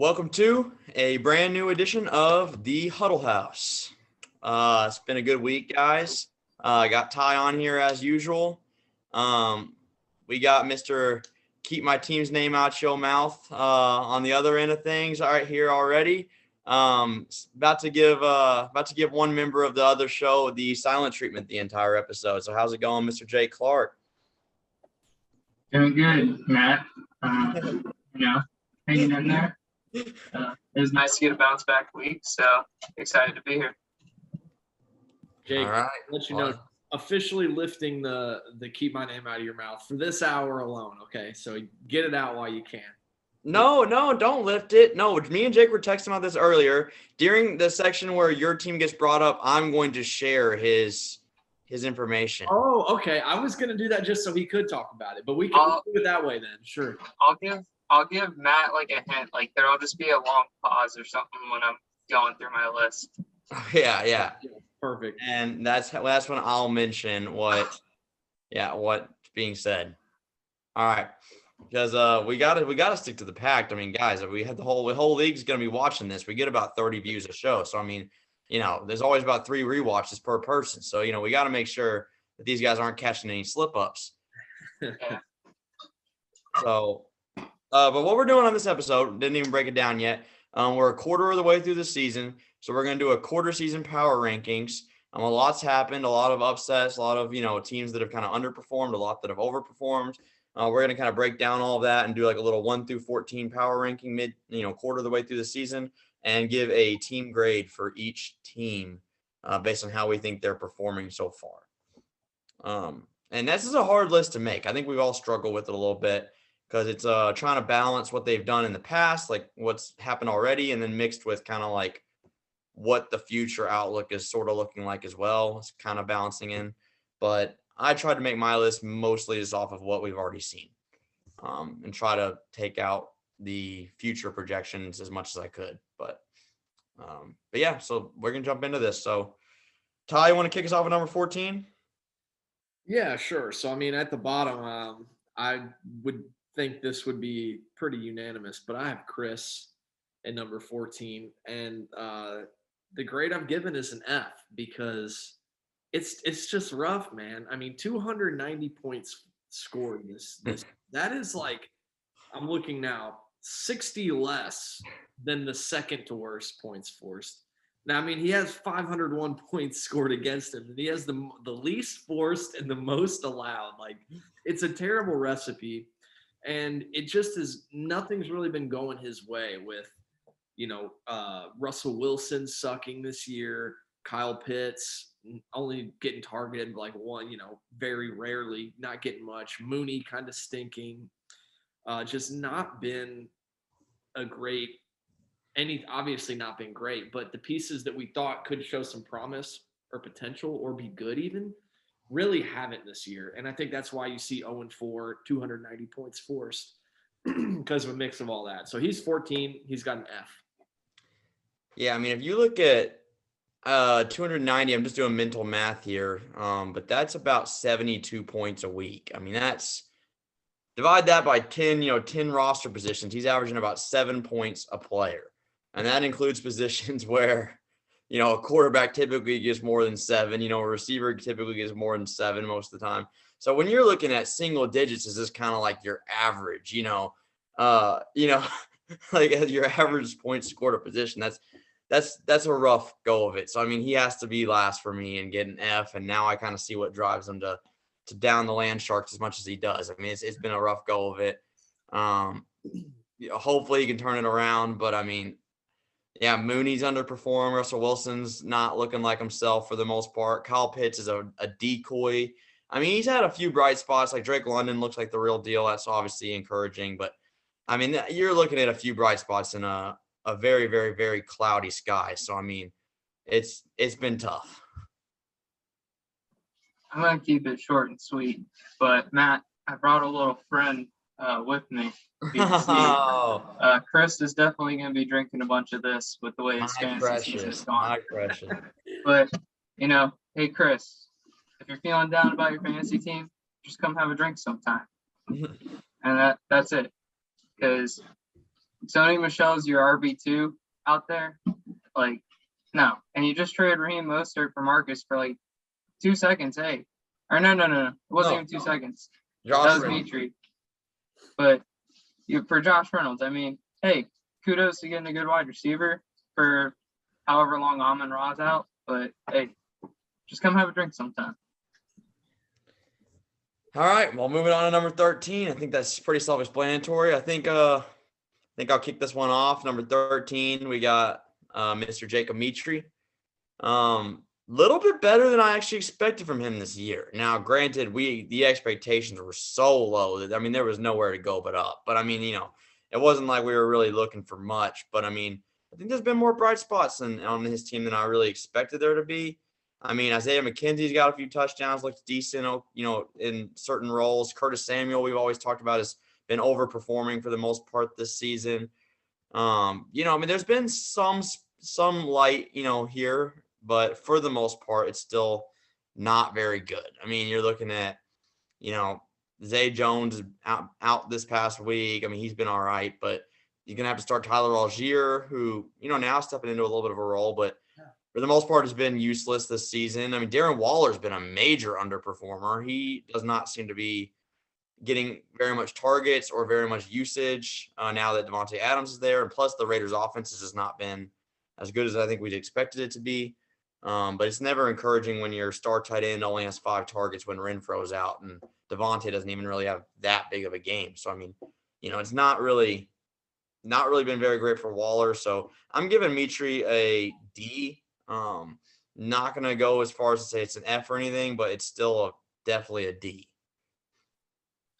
Welcome to a brand new edition of the Huddle House. It's been a good week, guys. I got Ty on here as usual. We got Mr. Keep My Team's Name Out Your Mouth on the other end of things. All right, here already. About to give one member of the other show the silent treatment the entire episode. So how's it going, Mr. Jay Clark? Doing good, Matt. Hanging in there. It was nice to get a bounce back week, so excited to be here. Jake, All right. let you know, officially lifting the keep my name out of your mouth for this hour alone. Okay, so get it out while you can. No, don't lift it. No, me and Jake were texting about this earlier. During the section where your team gets brought up, I'm going to share his information. Oh, okay. I was gonna do that just so he could talk about it, but we can do it that way then. Sure. I'll give Matt like a hint. Like there'll just be a long pause or something when I'm going through my list. Yeah. Perfect. And that's when I'll mention what's being said. All right. Because we gotta stick to the pact. I mean, guys, we had the whole league's gonna be watching this. We get about 30 views a show. So I mean, there's always about 3 rewatches per person. So we got to make sure that these guys aren't catching any slip ups. So, but what we're doing on this episode, didn't even break it down yet. We're a quarter of the way through the season, so we're gonna do a quarter season power rankings. A lot's happened, a lot of upsets, a lot of teams that have kind of underperformed, a lot that have overperformed. We're going to kind of break down all of that and do like a little 1 through 14 power ranking quarter of the way through the season and give a team grade for each team based on how we think they're performing so far. And this is a hard list to make. I think we've all struggled with it a little bit because it's trying to balance what they've done in the past, like what's happened already, and then mixed with kind of like what the future outlook is sort of looking like as well. It's kind of balancing in. But I tried to make my list mostly just off of what we've already seen and try to take out the future projections as much as I could. But yeah, so we're going to jump into this. So, Ty, you want to kick us off at number 14? Yeah, sure. So, I mean, at the bottom, I would think this would be pretty unanimous, but I have Chris at number 14. And the grade I'm given is an F because it's just rough, man. I mean, 290 points scored this that is like, I'm looking now, 60 less than the second to worst points forced. Now, I mean, he has 501 points scored against him, and he has the least forced and the most allowed. Like, it's a terrible recipe, and it just is, nothing's really been going his way with, Russell Wilson sucking this year, Kyle Pitts only getting targeted like one, very rarely, not getting much. Mooney kind of stinking. Just not been a great, obviously not been great, but the pieces that we thought could show some promise or potential or be good even really haven't this year. And I think that's why you see 0-4, 290 points forced because of a mix of all that. So he's 14. He's got an F. Yeah, I mean, if you look at 290, I'm just doing mental math here, but that's about 72 points a week. I mean, that's divide that by 10, 10 roster positions. He's averaging about 7 points a player. And that includes positions where, a quarterback typically gets more than 7, a receiver typically gets more than 7 most of the time. So when you're looking at single digits, is this kind of like your average, like your average points scored a position. That's a rough go of it. So, I mean, he has to be last for me and get an F. And now I kind of see what drives him to down the land sharks as much as he does. I mean, it's been a rough go of it. Hopefully he can turn it around. But, I mean, yeah, Mooney's underperformed. Russell Wilson's not looking like himself for the most part. Kyle Pitts is a decoy. I mean, he's had a few bright spots. Like Drake London looks like the real deal. That's obviously encouraging. But, I mean, you're looking at a few bright spots in a very, very, very cloudy sky. So, I mean, it's been tough. I'm going to keep it short and sweet. But, Matt, I brought a little friend with me. Chris is definitely going to be drinking a bunch of this with the way his fantasy season is going. But, hey, Chris, if you're feeling down about your fantasy team, just come have a drink sometime. And that's it. Because Sony Michel's your RB2 out there. Like, no. And you just traded Raheem Mostert for Marcus for like 2 seconds. Hey, or no. It wasn't even 2 seconds. Josh that was Reynolds. Mitri. But for Josh Reynolds, I mean, hey, kudos to getting a good wide receiver for however long Amon-Ra's out. But hey, just come have a drink sometime. All right. Well, moving on to number 13. I think that's pretty self-explanatory. I think I'll kick this one off. Number 13, we got Mr. Jacob Mitri. Little bit better than I actually expected from him this year. Now, granted, the expectations were so low that, I mean, there was nowhere to go but up. But I mean, it wasn't like we were really looking for much. But I mean, I think there's been more bright spots on his team than I really expected there to be. I mean, Isaiah McKenzie's got a few touchdowns, looks decent, in certain roles. Curtis Samuel, we've always talked about, has been overperforming for the most part this season. I mean, there's been some light, here, but for the most part, it's still not very good. I mean, you're looking at, Zay Jones out this past week. I mean, he's been all right, but you're going to have to start Tyler Algier, who, now stepping into a little bit of a role, but for the most part has been useless this season. I mean, Darren Waller's been a major underperformer. He does not seem to be getting very much targets or very much usage now that Devontae Adams is there. And plus the Raiders offense has just not been as good as I think we'd expected it to be. But it's never encouraging when your star tight end only has 5 targets when Renfro's out and Devontae doesn't even really have that big of a game. So, I mean, it's not really been very great for Waller. So I'm giving Mitri a D. Not going to go as far as to say it's an F or anything, but it's still definitely a D.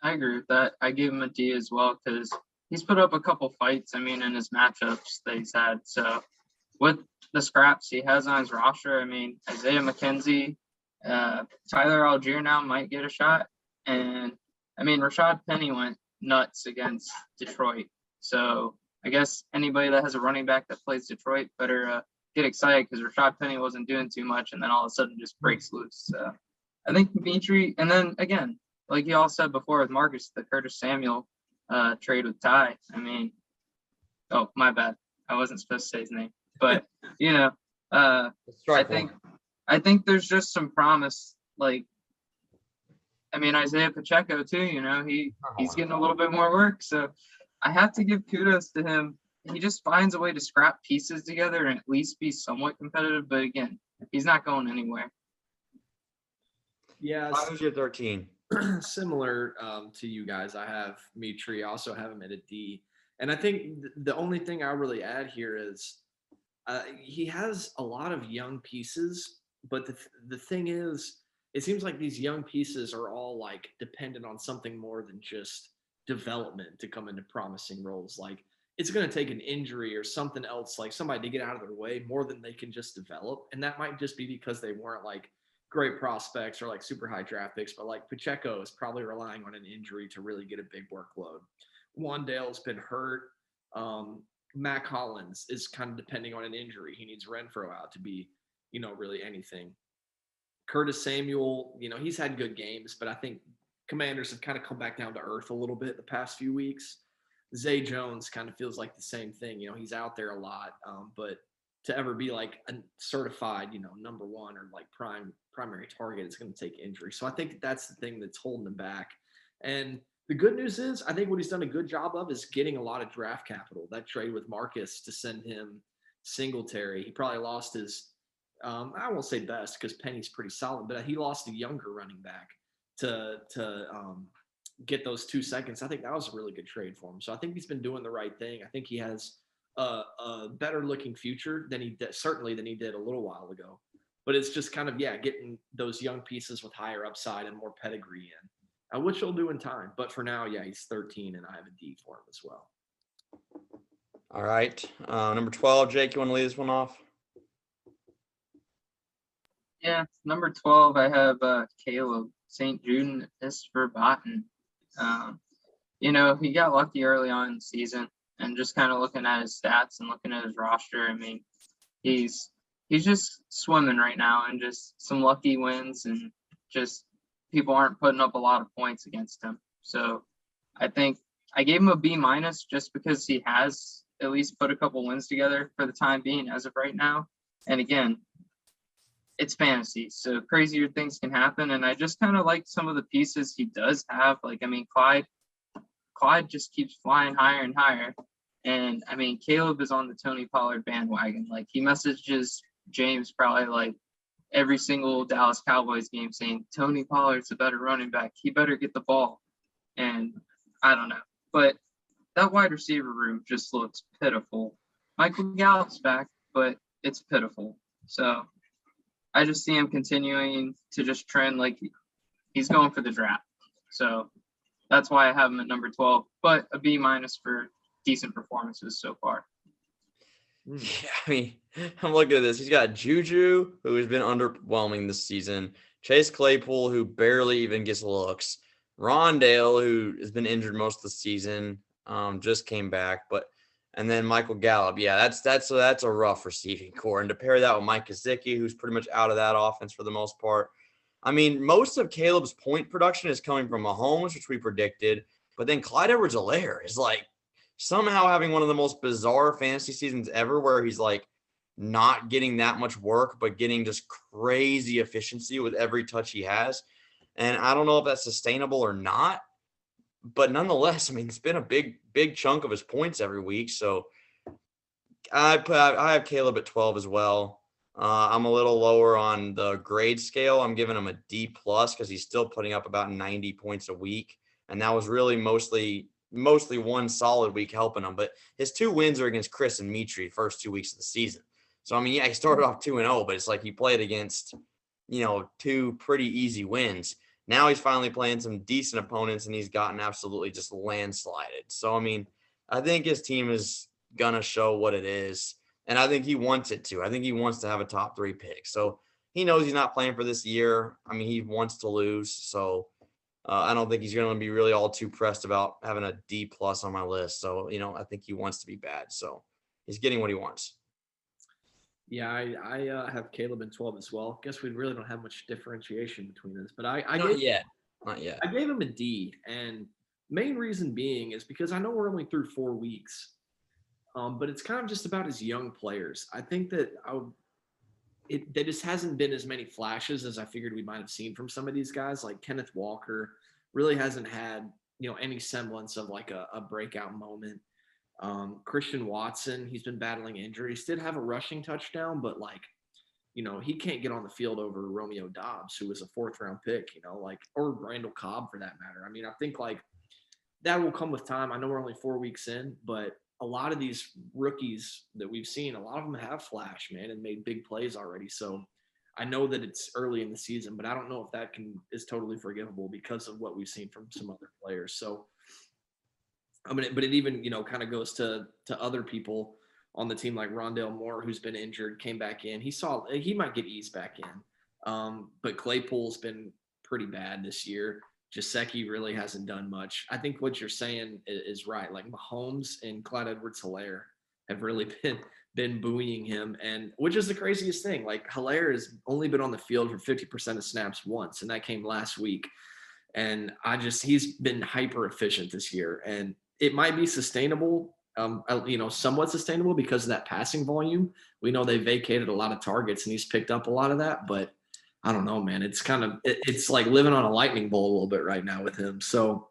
I agree with that. I gave him a D as well because he's put up a couple fights, I mean, in his matchups that he's had. So with the scraps he has on his roster, I mean, Isaiah McKenzie, Tyler Algier now might get a shot. And, I mean, Rashad Penny went nuts against Detroit. So I guess anybody that has a running back that plays Detroit better get excited because Rashad Penny wasn't doing too much and then all of a sudden just breaks loose. So I think Mitri, and then again, like you all said before with Marcus, the Curtis Samuel trade with Ty. I mean, oh, my bad. I wasn't supposed to say his name. But, I think there's just some promise. Like, I mean, Isaiah Pacheco too, he's getting a little bit more work. So I have to give kudos to him. He just finds a way to scrap pieces together and at least be somewhat competitive. But again, he's not going anywhere. Yeah. Why was your 13? Similar to you guys, I have Mitri. I also have him at a D. And I think the only thing I really add here is he has a lot of young pieces. But the thing is, it seems like these young pieces are all like dependent on something more than just development to come into promising roles. Like, it's going to take an injury or something else, like somebody to get out of their way more than they can just develop. And that might just be because they weren't like great prospects or like super high draft picks, but like Pacheco is probably relying on an injury to really get a big workload. Wandale's been hurt. Mac Hollins is kind of depending on an injury. He needs Renfro out to be, really anything. Curtis Samuel, he's had good games, but I think Commanders have kind of come back down to earth a little bit the past few weeks. Zay Jones kind of feels like the same thing. He's out there a lot, but to ever be like a certified, number one or like primary target, it's going to take injury. So I think that's the thing that's holding him back. And the good news is, I think what he's done a good job of is getting a lot of draft capital. That trade with Marcus to send him Singletary, he probably lost his, I won't say best because Penny's pretty solid, but he lost a younger running back to get those 2 seconds. I think that was a really good trade for him. So I think he's been doing the right thing. I think he has a better looking future than he did a little while ago. But it's just kind of, getting those young pieces with higher upside and more pedigree in, which he'll do in time. But for now, he's 13 and I have a D for him as well. All right. Number 12, Jake, you want to lead this one off? Yeah, number 12, I have Caleb St. Jude Verbaten. He got lucky early on in the season, and just kind of looking at his stats and looking at his roster, I mean, he's just swimming right now and just some lucky wins and just people aren't putting up a lot of points against him. So I think I gave him a B minus just because he has at least put a couple wins together for the time being as of right now. And again, it's fantasy, so crazier things can happen. And I just kind of like some of the pieces he does have. Like, I mean, Clyde just keeps flying higher and higher. And I mean, Caleb is on the Tony Pollard bandwagon. Like, he messages James probably like every single Dallas Cowboys game saying, Tony Pollard's a better running back. He better get the ball. And I don't know. But that wide receiver room just looks pitiful. Michael Gallup's back, but it's pitiful. So I just see him continuing to just trend like he's going for the draft. So that's why I have him at number 12, but a B minus for decent performances so far. Yeah, I mean, I'm looking at this. He's got Juju, who has been underwhelming this season. Chase Claypool, who barely even gets looks. Rondale, who has been injured most of the season, just came back. And then Michael Gallup. Yeah, that's a rough receiving core. And to pair that with Mike Gesicki, who's pretty much out of that offense for the most part. I mean, most of Caleb's point production is coming from Mahomes, which we predicted. But then Clyde Edwards-Helaire is like somehow having one of the most bizarre fantasy seasons ever, where he's like not getting that much work, but getting just crazy efficiency with every touch he has. And I don't know if that's sustainable or not, but nonetheless, I mean, it's been a big chunk of his points every week. So I have Caleb at 12 as well. I'm a little lower on the grade scale. I'm giving him a D plus because he's still putting up about 90 points a week. And that was really mostly one solid week helping him. But his 2 wins are against Chris and Mitri first 2 weeks of the season. So, I mean, yeah, he started off 2-0, but it's like he played against, 2 pretty easy wins. Now he's finally playing some decent opponents, and he's gotten absolutely just landslided. So, I mean, I think his team is going to show what it is, and I think he wants it to. I think he wants to have a top 3 pick. So he knows he's not playing for this year. I mean, he wants to lose. So I don't think he's going to be really all too pressed about having a D plus on my list. So, I think he wants to be bad. So he's getting what he wants. Yeah, I have Caleb in 12 as well. Guess we really don't have much differentiation between us, but I Not yet. I gave him a D, and main reason being is because I know we're only through 4 weeks, but it's kind of just about his young players. I think that there just hasn't been as many flashes as I figured we might have seen from some of these guys. Like Kenneth Walker really hasn't had any semblance of like a breakout moment. Christian Watson, he's been battling injuries. Did have a rushing touchdown, but he can't get on the field over Romeo Doubs, who was a 4th round pick, or Randall Cobb for that matter. I mean, I think that will come with time. I know we're only 4 weeks in, but a lot of these rookies that we've seen, a lot of them have flashed, man, and made big plays already. So I know that it's early in the season, but I don't know if that is totally forgivable because of what we've seen from some other players. So I mean, but it even, kind of goes to other people on the team like Rondale Moore, who's been injured, came back in. He might get eased back in. But Claypool's been pretty bad this year. Gesicki really hasn't done much. I think what you're saying is right. Like Mahomes and Clyde Edwards-Helaire have really been buoying him, and which is the craziest thing. Like Helaire has only been on the field for 50% of snaps once, and that came last week. And he's been hyper efficient this year, and it might be sustainable, somewhat sustainable because of that passing volume. We know they vacated a lot of targets, and he's picked up a lot of that, but I don't know, man. It's it's like living on a lightning bolt a little bit right now with him. So,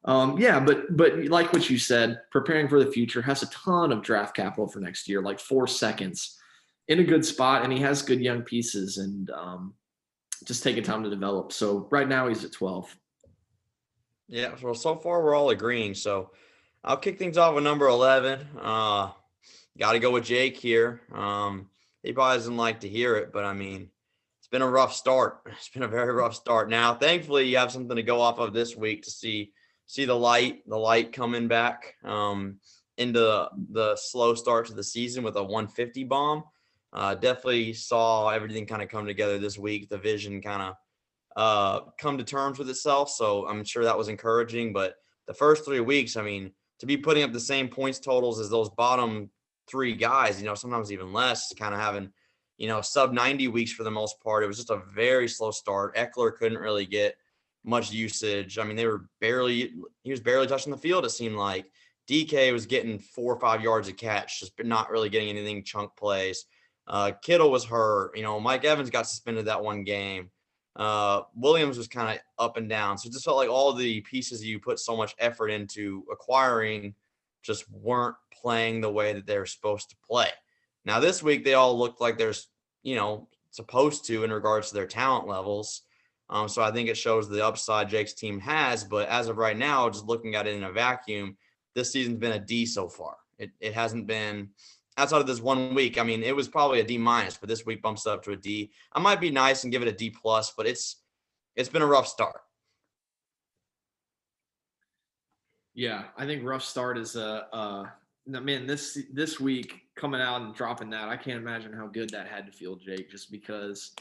but like what you said, preparing for the future, has a ton of draft capital for next year, like 4 seconds, in a good spot, and he has good young pieces, and just taking time to develop. So right now he's at 12. Yeah, well, so far we're all agreeing. So I'll kick things off with number 11. Got to go with Jake here. He probably doesn't like to hear it, but I mean, it's been a rough start. It's been a very rough start. Now, thankfully, you have something to go off of this week to see the light coming back into the slow start to the season with a 150 bomb. Definitely saw everything kind of come together this week. The vision kind of come to terms with itself. So I'm sure that was encouraging. But the first 3 weeks, I mean, to be putting up the same points totals as those bottom 3 guys, sometimes even less, kind of having, sub 90 weeks for the most part. It was just a very slow start. Eckler couldn't really get much usage. I mean, he was barely touching the field, it seemed like. DK was getting 4 or 5 yards a catch, just not really getting anything chunk plays. Kittle was hurt. Mike Evans got suspended that one game. Williams was kind of up and down. So it just felt like all the pieces you put so much effort into acquiring just weren't playing the way that they're supposed to play. Now this week, they all look like they're, supposed to in regards to their talent levels. So I think it shows the upside Jake's team has. But as of right now, just looking at it in a vacuum, this season's been a D so far. It hasn't been outside of this 1 week. I mean, it was probably a D minus, but this week bumps up to a D. I might be nice and give it a D plus, but it's been a rough start. Yeah, I think rough start is man, this week coming out and dropping that, I can't imagine how good that had to feel, Jake, just because,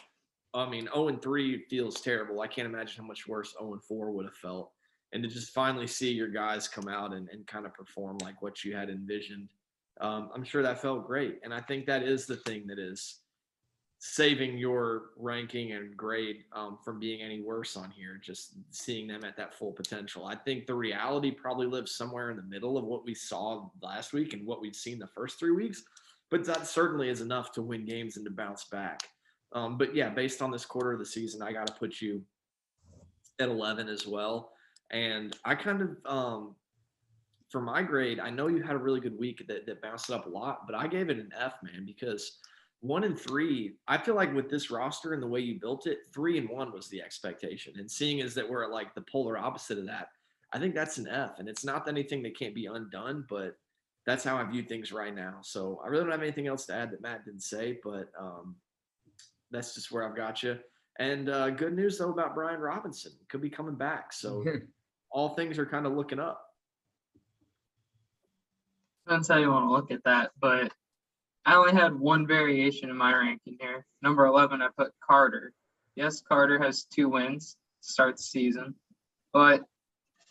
0-3 feels terrible. I can't imagine how much worse 0-4 would have felt. And to just finally see your guys come out and kind of perform like what you had envisioned, I'm sure that felt great. And I think that is the thing that is saving your ranking and grade from being any worse on here, just seeing them at that full potential. I think the reality probably lives somewhere in the middle of what we saw last week and what we've seen the first 3 weeks, but that certainly is enough to win games and to bounce back. But yeah, based on this quarter of the season, I got to put you at 11 as well. And I kind of, for my grade, I know you had a really good week that bounced it up a lot, but I gave it an F, man, because 1-3, I feel like with this roster and the way you built it, 3-1 was the expectation. And seeing as that we're at like the polar opposite of that, I think that's an F. And it's not anything that can't be undone, but that's how I view things right now. So I really don't have anything else to add that Matt didn't say, but that's just where I've got you. And good news, though, about Brian Robinson. Could be coming back. So all things are kind of looking up. Depends how you want to look at that, but I only had one variation in my ranking here. Number 11, I put Carter. Yes, Carter has 2 wins to start the season, but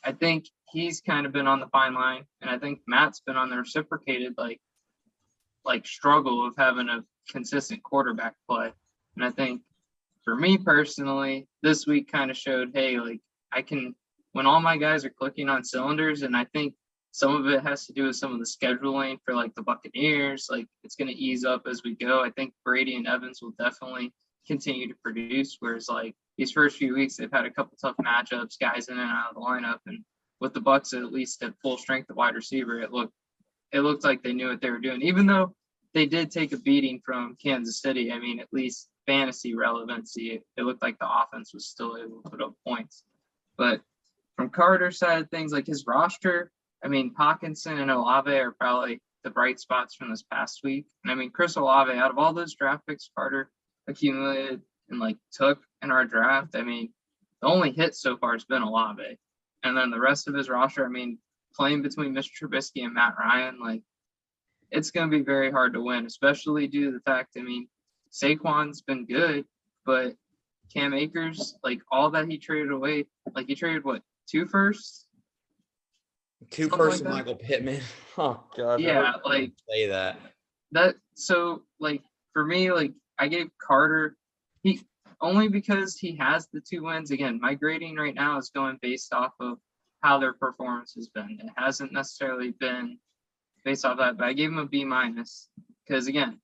I think he's kind of been on the fine line, and I think Matt's been on the reciprocated like struggle of having a consistent quarterback play. And I think for me personally, this week kind of showed, hey, like I can, when all my guys are clicking on cylinders, and I think some of it has to do with some of the scheduling for like the Buccaneers. Like it's going to ease up as we go. I think Brady and Evans will definitely continue to produce. Whereas like these first few weeks, they've had a couple tough matchups, guys in and out of the lineup. And with the Bucs at least at full strength of wide receiver, it looked like they knew what they were doing. Even though they did take a beating from Kansas City, I mean, at least fantasy relevancy, it looked like the offense was still able to put up points. But from Carter's side of things, like his roster, I mean, Hawkinson and Olave are probably the bright spots from this past week. And I mean, Chris Olave, out of all those draft picks Carter accumulated and like took in our draft, I mean, the only hit so far has been Olave. And then the rest of his roster, I mean, playing between Mr. Trubisky and Matt Ryan, like it's going to be very hard to win, especially due to the fact, I mean, Saquon's been good, but Cam Akers, like all that he traded away, like he traded what, 2 firsts? 2 firsts like Michael Pittman. Oh gosh. Yeah, like say that. So like for me, like I gave Carter he only because he has the 2 wins. Again, my grading right now is going based off of how their performance has been. It hasn't necessarily been based off that, but I gave him a B minus because again,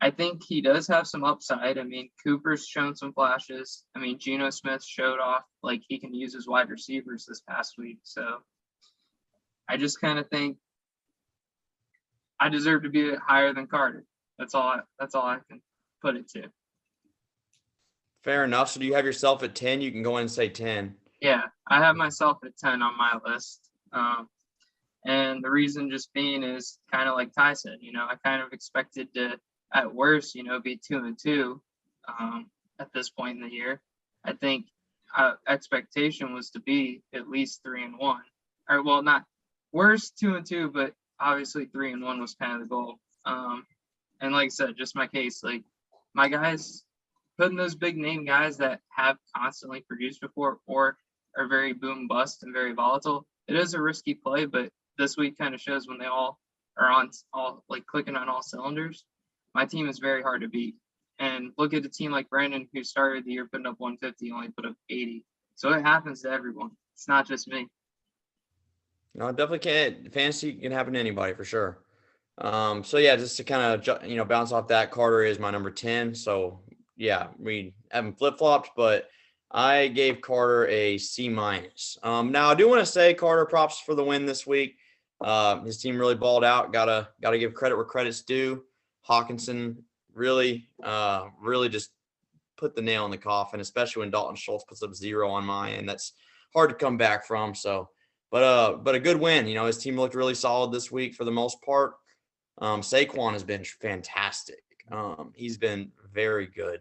I think he does have some upside. I mean, Cooper's shown some flashes. I mean, Geno Smith showed off like he can use his wide receivers this past week. So I just kind of think I deserve to be higher than Carter. That's all I can put it to. Fair enough. So do you have yourself at 10? You can go in and say 10. Yeah, I have myself at 10 on my list. And the reason just being is kind of like Ty said, I kind of expected to, at worst, be 2-2 at this point in the year. I think expectation was to be at least 3-1. Or well, not worst 2-2, but obviously 3-1 was kind of the goal. And like I said, just my case, like my guys, putting those big name guys that have constantly produced before or are very boom bust and very volatile, it is a risky play, but this week kind of shows when they all are on all like clicking on all cylinders. My team is very hard to beat. And look at a team like Brandon who started the year putting up 150, only put up 80. So it happens to everyone. It's not just me. No, it definitely can. Fantasy can happen to anybody for sure. So yeah, just to kind of bounce off that, Carter is my number 10. So yeah, we haven't flip flopped, but I gave Carter a C minus. Now I do want to say Carter props for the win this week. His team really balled out. Gotta give credit where credit's due. Hawkinson really just put the nail in the coffin, especially when Dalton Schultz puts up 0 on my end. That's hard to come back from. So, but a good win. His team looked really solid this week for the most part. Saquon has been fantastic. He's been very good.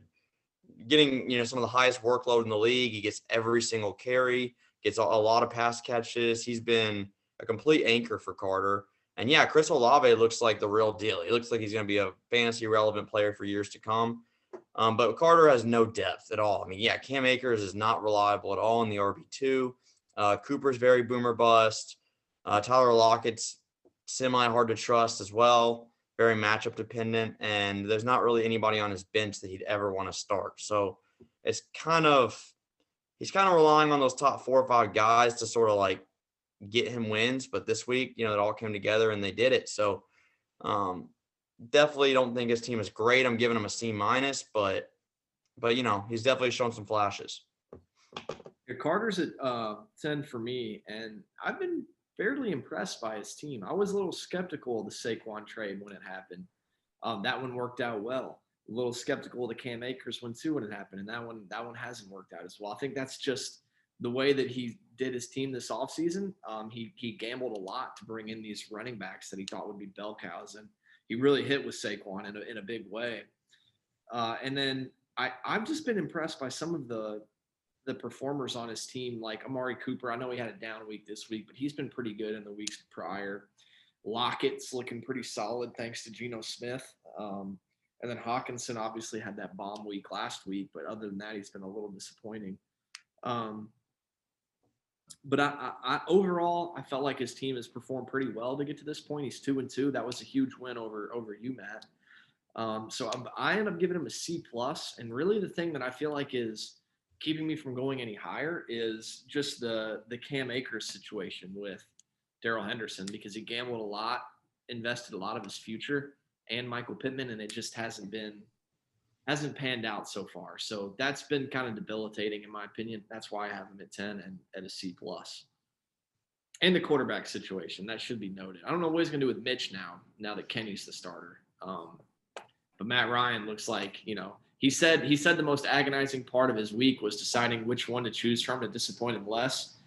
Getting, some of the highest workload in the league. He gets every single carry, gets a lot of pass catches. He's been a complete anchor for Carter. And yeah, Chris Olave looks like the real deal. He looks like he's going to be a fantasy relevant player for years to come. But Carter has no depth at all. I mean, yeah, Cam Akers is not reliable at all in the RB2. Cooper's very boomer bust. Tyler Lockett's semi hard to trust as well. Very matchup dependent. And there's not really anybody on his bench that he'd ever want to start. So he's kind of relying on those top 4 or 5 guys to sort of like get him wins. But this week, it all came together and they did it. So, definitely don't think his team is great. I'm giving him a C minus, but he's definitely shown some flashes. Yeah, Carter's at 10 for me, and I've been fairly impressed by his team. I was a little skeptical of the Saquon trade when it happened. That one worked out well. A little skeptical of the Cam Akers one too when it happened, and that one hasn't worked out as well. I think that's just the way that he did his team this offseason. He gambled a lot to bring in these running backs that he thought would be bell cows, and he really hit with Saquon in a big way. And then I've just been impressed by some of the performers on his team, like Amari Cooper. I know he had a down week this week, but he's been pretty good in the weeks prior. Lockett's looking pretty solid thanks to Geno Smith. And then Hawkinson obviously had that bomb week last week, but other than that, he's been a little disappointing. But I overall, I felt like his team has performed pretty well to get to this point. He's 2-2. That was a huge win over you, Matt. So I end up giving him a C+. And really the thing that I feel like is keeping me from going any higher is just the Cam Akers situation with Darrell Henderson, because he gambled a lot, invested a lot of his future, and Michael Pittman, and it just hasn't panned out so far. So that's been kind of debilitating in my opinion. That's why I have him at 10 and at a C+. And the quarterback situation, that should be noted. I don't know what he's going to do with Mitch now that Kenny's the starter. But Matt Ryan looks like, he said the most agonizing part of his week was deciding which one to choose from to disappoint him less.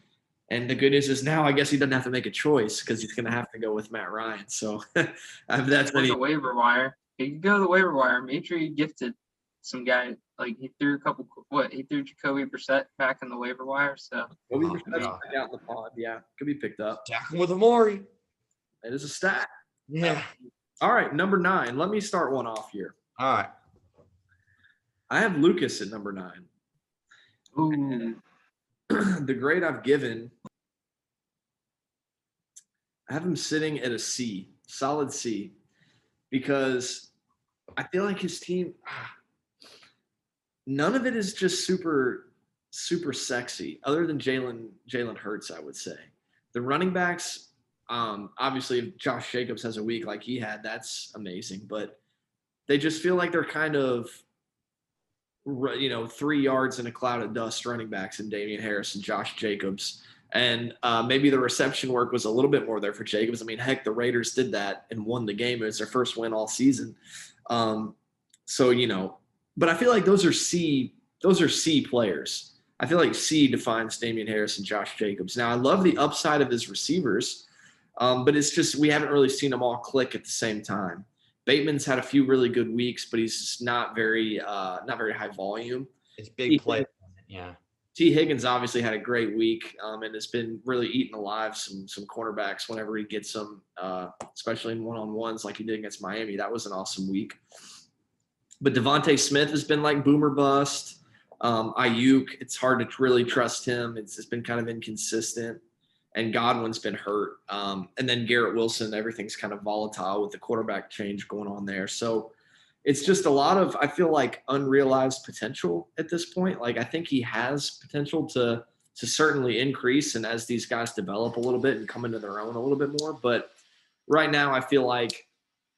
And the good news is now I guess he doesn't have to make a choice because he's going to have to go with Matt Ryan. So that's the waiver wire. He could go to the waiver wire. Make sure you gifted some guy. Like he threw Jacoby Brissett back in the waiver wire. So Jacoby Brissett's back out in the pod. Yeah, could be picked up. Tackling with Amari. It is a stat. Yeah. All right, number 9. Let me start one off here. All right. I have Lucas at number 9. Ooh. The grade I've given, I have him sitting at a C, solid C, because I feel like his team, none of it is just super, super sexy, other than Jalen Hurts, I would say. The running backs, obviously, if Josh Jacobs has a week like he had, that's amazing, but they just feel like they're kind of 3 yards in a cloud of dust running backs in Damian Harris and Josh Jacobs. And maybe the reception work was a little bit more there for Jacobs. I mean, heck, the Raiders did that and won the game. It was their first win all season. But I feel like those are C players. I feel like C defines Damian Harris and Josh Jacobs. Now, I love the upside of his receivers, but it's just we haven't really seen them all click at the same time. Bateman's had a few really good weeks, but he's just not very high volume. It's big play. Yeah. T. Higgins obviously had a great week and has been really eating alive some cornerbacks whenever he gets them, especially in one-on-ones like he did against Miami. That was an awesome week. But Devontae Smith has been like boomer bust. Ayuk, it's hard to really trust him. It's been kind of inconsistent. And Godwin's been hurt. And then Garrett Wilson, everything's kind of volatile with the quarterback change going on there. So it's just a lot of, I feel like, unrealized potential at this point. Like, I think he has potential to certainly increase, and as these guys develop a little bit and come into their own a little bit more. But right now, I feel like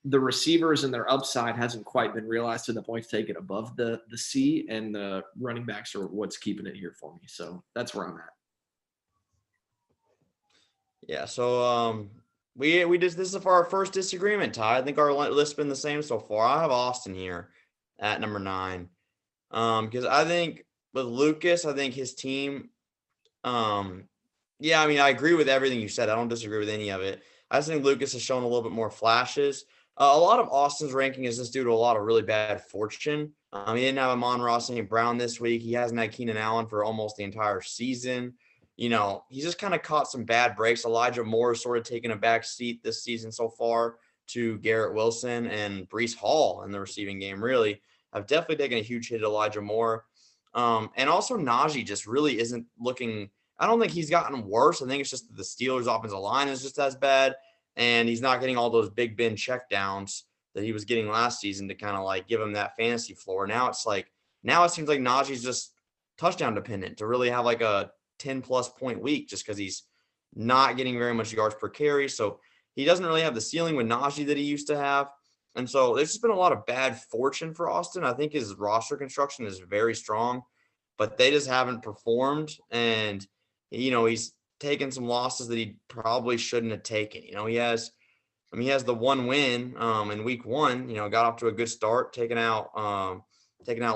the receivers and their upside hasn't quite been realized to the point to take it above the C, and the running backs are what's keeping it here for me. So that's where I'm at. Yeah. So we just this is for our first disagreement, Ty. I think our list's been the same so far. I have Austin here at number 9. Because I think with Lucas, I think his team. Yeah, I mean, I agree with everything you said. I don't disagree with any of it. I just think Lucas has shown a little bit more flashes. A lot of Austin's ranking is just due to a lot of really bad fortune. He didn't have Amon-Ra St. Brown this week. He hasn't had Keenan Allen for almost the entire season. He's just kind of caught some bad breaks. Elijah Moore has sort of taken a back seat this season so far to Garrett Wilson, and Breece Hall in the receiving game really have definitely taken a huge hit at Elijah Moore. And also Najee just really isn't looking – I don't think he's gotten worse. I think it's just that the Steelers' offensive line is just as bad, and he's not getting all those Big Ben checkdowns that he was getting last season to kind of like give him that fantasy floor. Now it seems like Najee's just touchdown dependent to really have like a 10-plus point week just because he's not getting very much yards per carry. So he doesn't really have the ceiling with Najee that he used to have. And so there's just been a lot of bad fortune for Austin. I think his roster construction is very strong, but they just haven't performed. And, he's taken some losses that he probably shouldn't have taken. He has the one win in week 1, got off to a good start, taking out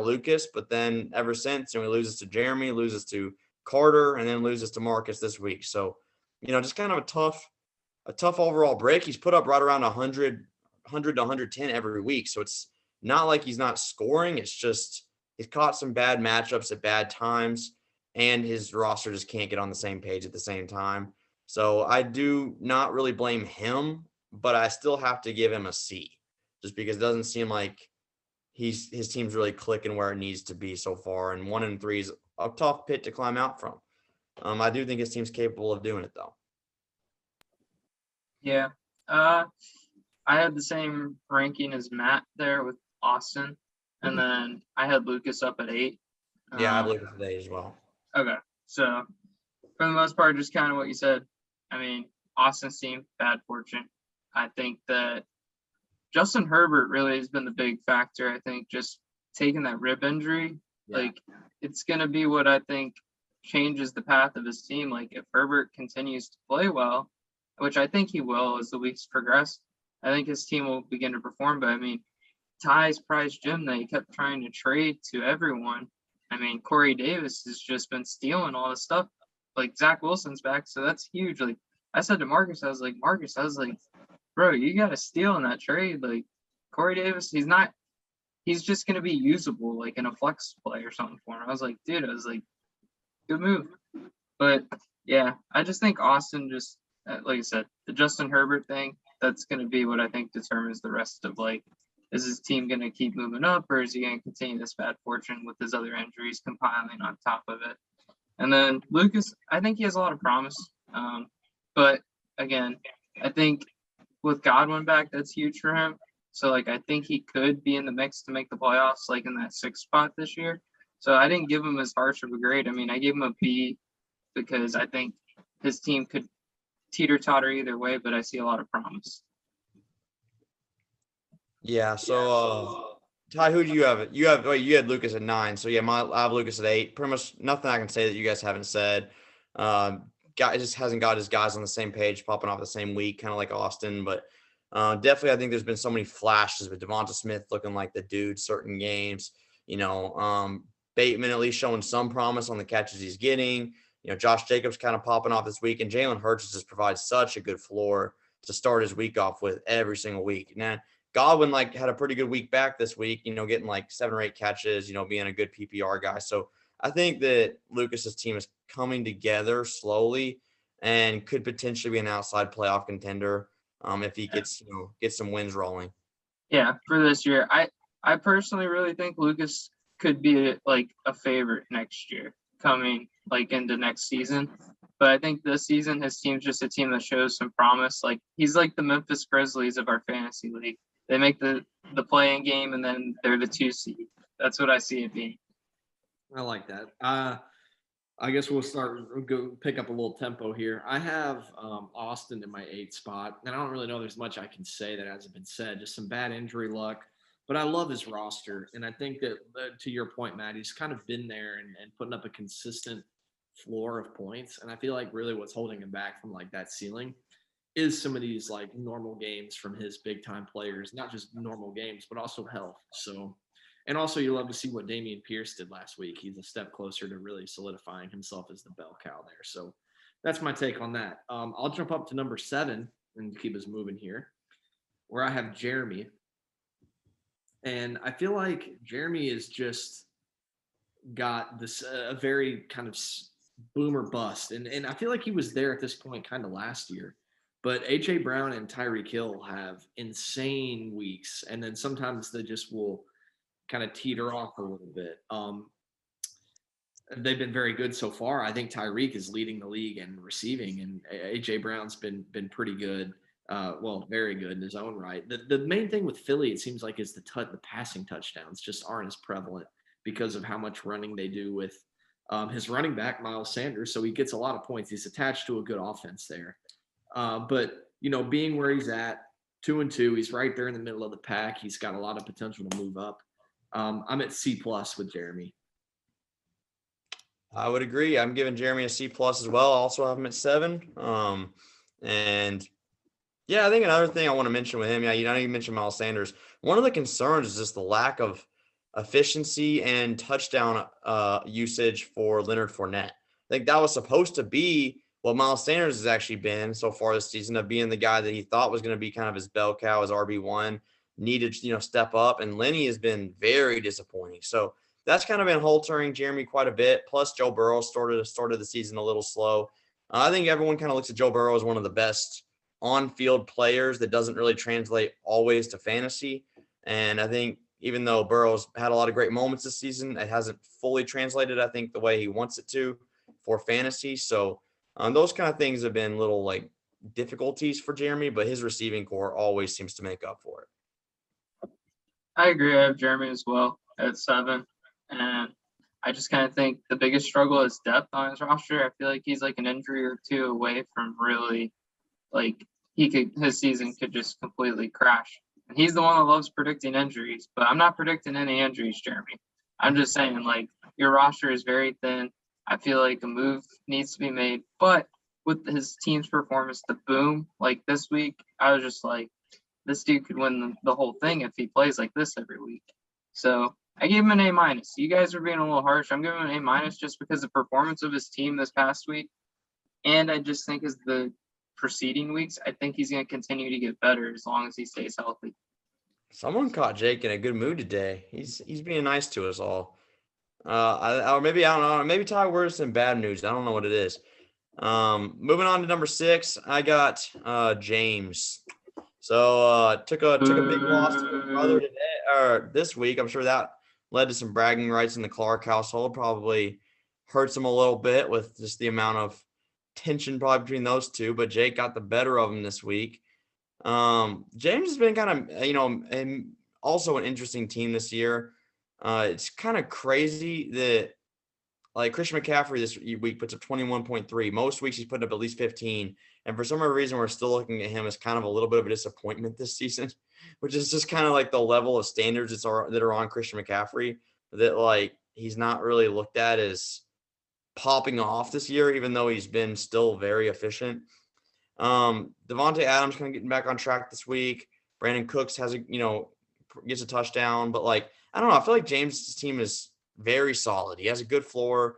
Lucas, but then ever since, he loses to Jeremy, loses to Carter, and then loses to Marcus this week. So, just kind of a tough overall break. He's put up right around 100 to 110 every week. So it's not like he's not scoring. It's just he's caught some bad matchups at bad times, and his roster just can't get on the same page at the same time. So I do not really blame him, but I still have to give him a C just because it doesn't seem like his team's really clicking where it needs to be so far. And 1-3 is a tough pit to climb out from. I do think his team's capable of doing it though. Yeah. I had the same ranking as Matt there with Austin, and then I had Lucas up at 8. Yeah, I have Lucas at 8 as well. Okay. So for the most part, just kind of what you said. I mean, Austin's team, bad fortune. I think that Justin Herbert really has been the big factor. I think just taking that rib injury, it's going to be what I think changes the path of his team. Like if Herbert continues to play well, which I think he will as the weeks progress, I think his team will begin to perform. But I mean, Ty's prize gym that he kept trying to trade to everyone. I mean, Corey Davis has just been stealing all this stuff. Like Zach Wilson's back, so that's huge. Like I said to Marcus, I was like, bro, you got to steal in that trade. Like Corey Davis, he's just going to be usable, like in a flex play or something for him. I was like, good move. But yeah, I just think Austin just, like I said, the Justin Herbert thing, that's going to be what I think determines the rest of is his team going to keep moving up, or is he going to continue this bad fortune with his other injuries compiling on top of it? And then Lucas, I think he has a lot of promise. But again, I think with Godwin back, that's huge for him. So I think he could be in the mix to make the playoffs, in that 6th spot this year. So I didn't give him as harsh of a grade. I mean, I gave him a B because I think his team could teeter-totter either way, but I see a lot of promise. Yeah. So, Ty, who do you have? You had Lucas at 9. So yeah, I have Lucas at 8. Pretty much nothing I can say that you guys haven't said. Guy just hasn't got his guys on the same page, popping off the same week, kind of like Austin. But definitely, I think there's been so many flashes with Devonta Smith looking like the dude certain games. Bateman at least showing some promise on the catches he's getting. Josh Jacobs kind of popping off this week, and Jalen Hurts just provides such a good floor to start his week off with every single week. Now, Godwin had a pretty good week back this week, getting 7 or 8 catches, being a good PPR guy. So I think that Lucas's team is coming together slowly and could potentially be an outside playoff contender if he gets some wins rolling. Yeah, for this year, I personally really think Lucas could be a favorite next year coming into next season. But I think this season his team's just a team that shows some promise. He's like the Memphis Grizzlies of our fantasy league. They make the playing game and then they're the 2 seed. That's what I see it being. I like that. I guess we'll go pick up a little tempo here. I have Austin in my 8th spot, and I don't really know there's much I can say that hasn't been said. Just some bad injury luck, but I love his roster, and I think that to your point, Matt, he's kind of been there and putting up a consistent floor of points, and I feel like really what's holding him back from like that ceiling is some of these like normal games from his big time players, not just normal games, but also health. So, and also you love to see what Damian Pierce did last week. He's a step closer to really solidifying himself as the bell cow there. So that's my take on that. I'll jump up to number 7 and keep us moving here, where I have Jeremy. And I feel like Jeremy is just got this a very kind of boomer bust. And I feel like he was there at this point kind of last year. But A.J. Brown and Tyreek Hill have insane weeks. And then sometimes they just will kind of teeter off a little bit. They've been very good so far. I think Tyreek is leading the league in receiving, and A.J. Brown's been pretty good. Very good in his own right. The main thing with Philly, it seems like, is the passing touchdowns just aren't as prevalent because of how much running they do with his running back, Miles Sanders. So he gets a lot of points. He's attached to a good offense there. But being where he's at, 2-2, he's right there in the middle of the pack. He's got a lot of potential to move up. I'm at C+ with Jeremy. I would agree. I'm giving Jeremy a C+ as well. I also have him at 7. And yeah, I think another thing I want to mention with him, you mentioned Miles Sanders. One of the concerns is just the lack of efficiency and touchdown usage for Leonard Fournette. I think that was supposed to be what Miles Sanders has actually been so far this season, of being the guy that he thought was going to be kind of his bell cow, his RB1, needed step up. And Lenny has been very disappointing. So that's kind of been haltering Jeremy quite a bit. Plus, Joe Burrow started the season a little slow. I think everyone kind of looks at Joe Burrow as one of the best on-field players that doesn't really translate always to fantasy. And I think even though Burrow's had a lot of great moments this season, it hasn't fully translated, I think, the way he wants it to for fantasy. So those kind of things have been little like difficulties for Jeremy, but his receiving core always seems to make up for it. I agree. I have Jeremy as well at 7. And I just kind of think the biggest struggle is depth on his roster. I feel like he's like an injury or two away from really, like, his season could just completely crash. And he's the one that loves predicting injuries, but I'm not predicting any injuries, Jeremy. I'm just saying, like, your roster is very thin. I feel like a move needs to be made. But with his team's performance, the boom, like this week, I was just like, this dude could win the whole thing if he plays like this every week. So I gave him an A-. You guys are being a little harsh. I'm giving him an A- just because the performance of his team this past week. And I just think as the preceding weeks, I think he's going to continue to get better as long as he stays healthy. Someone caught Jake in a good mood today. He's being nice to us all. Or maybe, I don't know. Maybe Ty Word's in bad news. I don't know what it is. Moving on to number 6, I got James. So took a big loss to his brother today, or this week. I'm sure that led to some bragging rights in the Clark household. Probably hurts him a little bit with just the amount of tension probably between those two. But Jake got the better of him this week. James has been kind of, and also an interesting team this year. It's kind of crazy that, like, Christian McCaffrey this week puts up 21.3. Most weeks he's putting up at least 15. And for some reason, we're still looking at him as kind of a little bit of a disappointment this season, which is just kind of like the level of standards that are on Christian McCaffrey, that like he's not really looked at as popping off this year, even though he's been still very efficient. Devontae Adams kind of getting back on track this week. Brandon Cooks gets a touchdown, but like, I don't know. I feel like James' team is very solid. He has a good floor.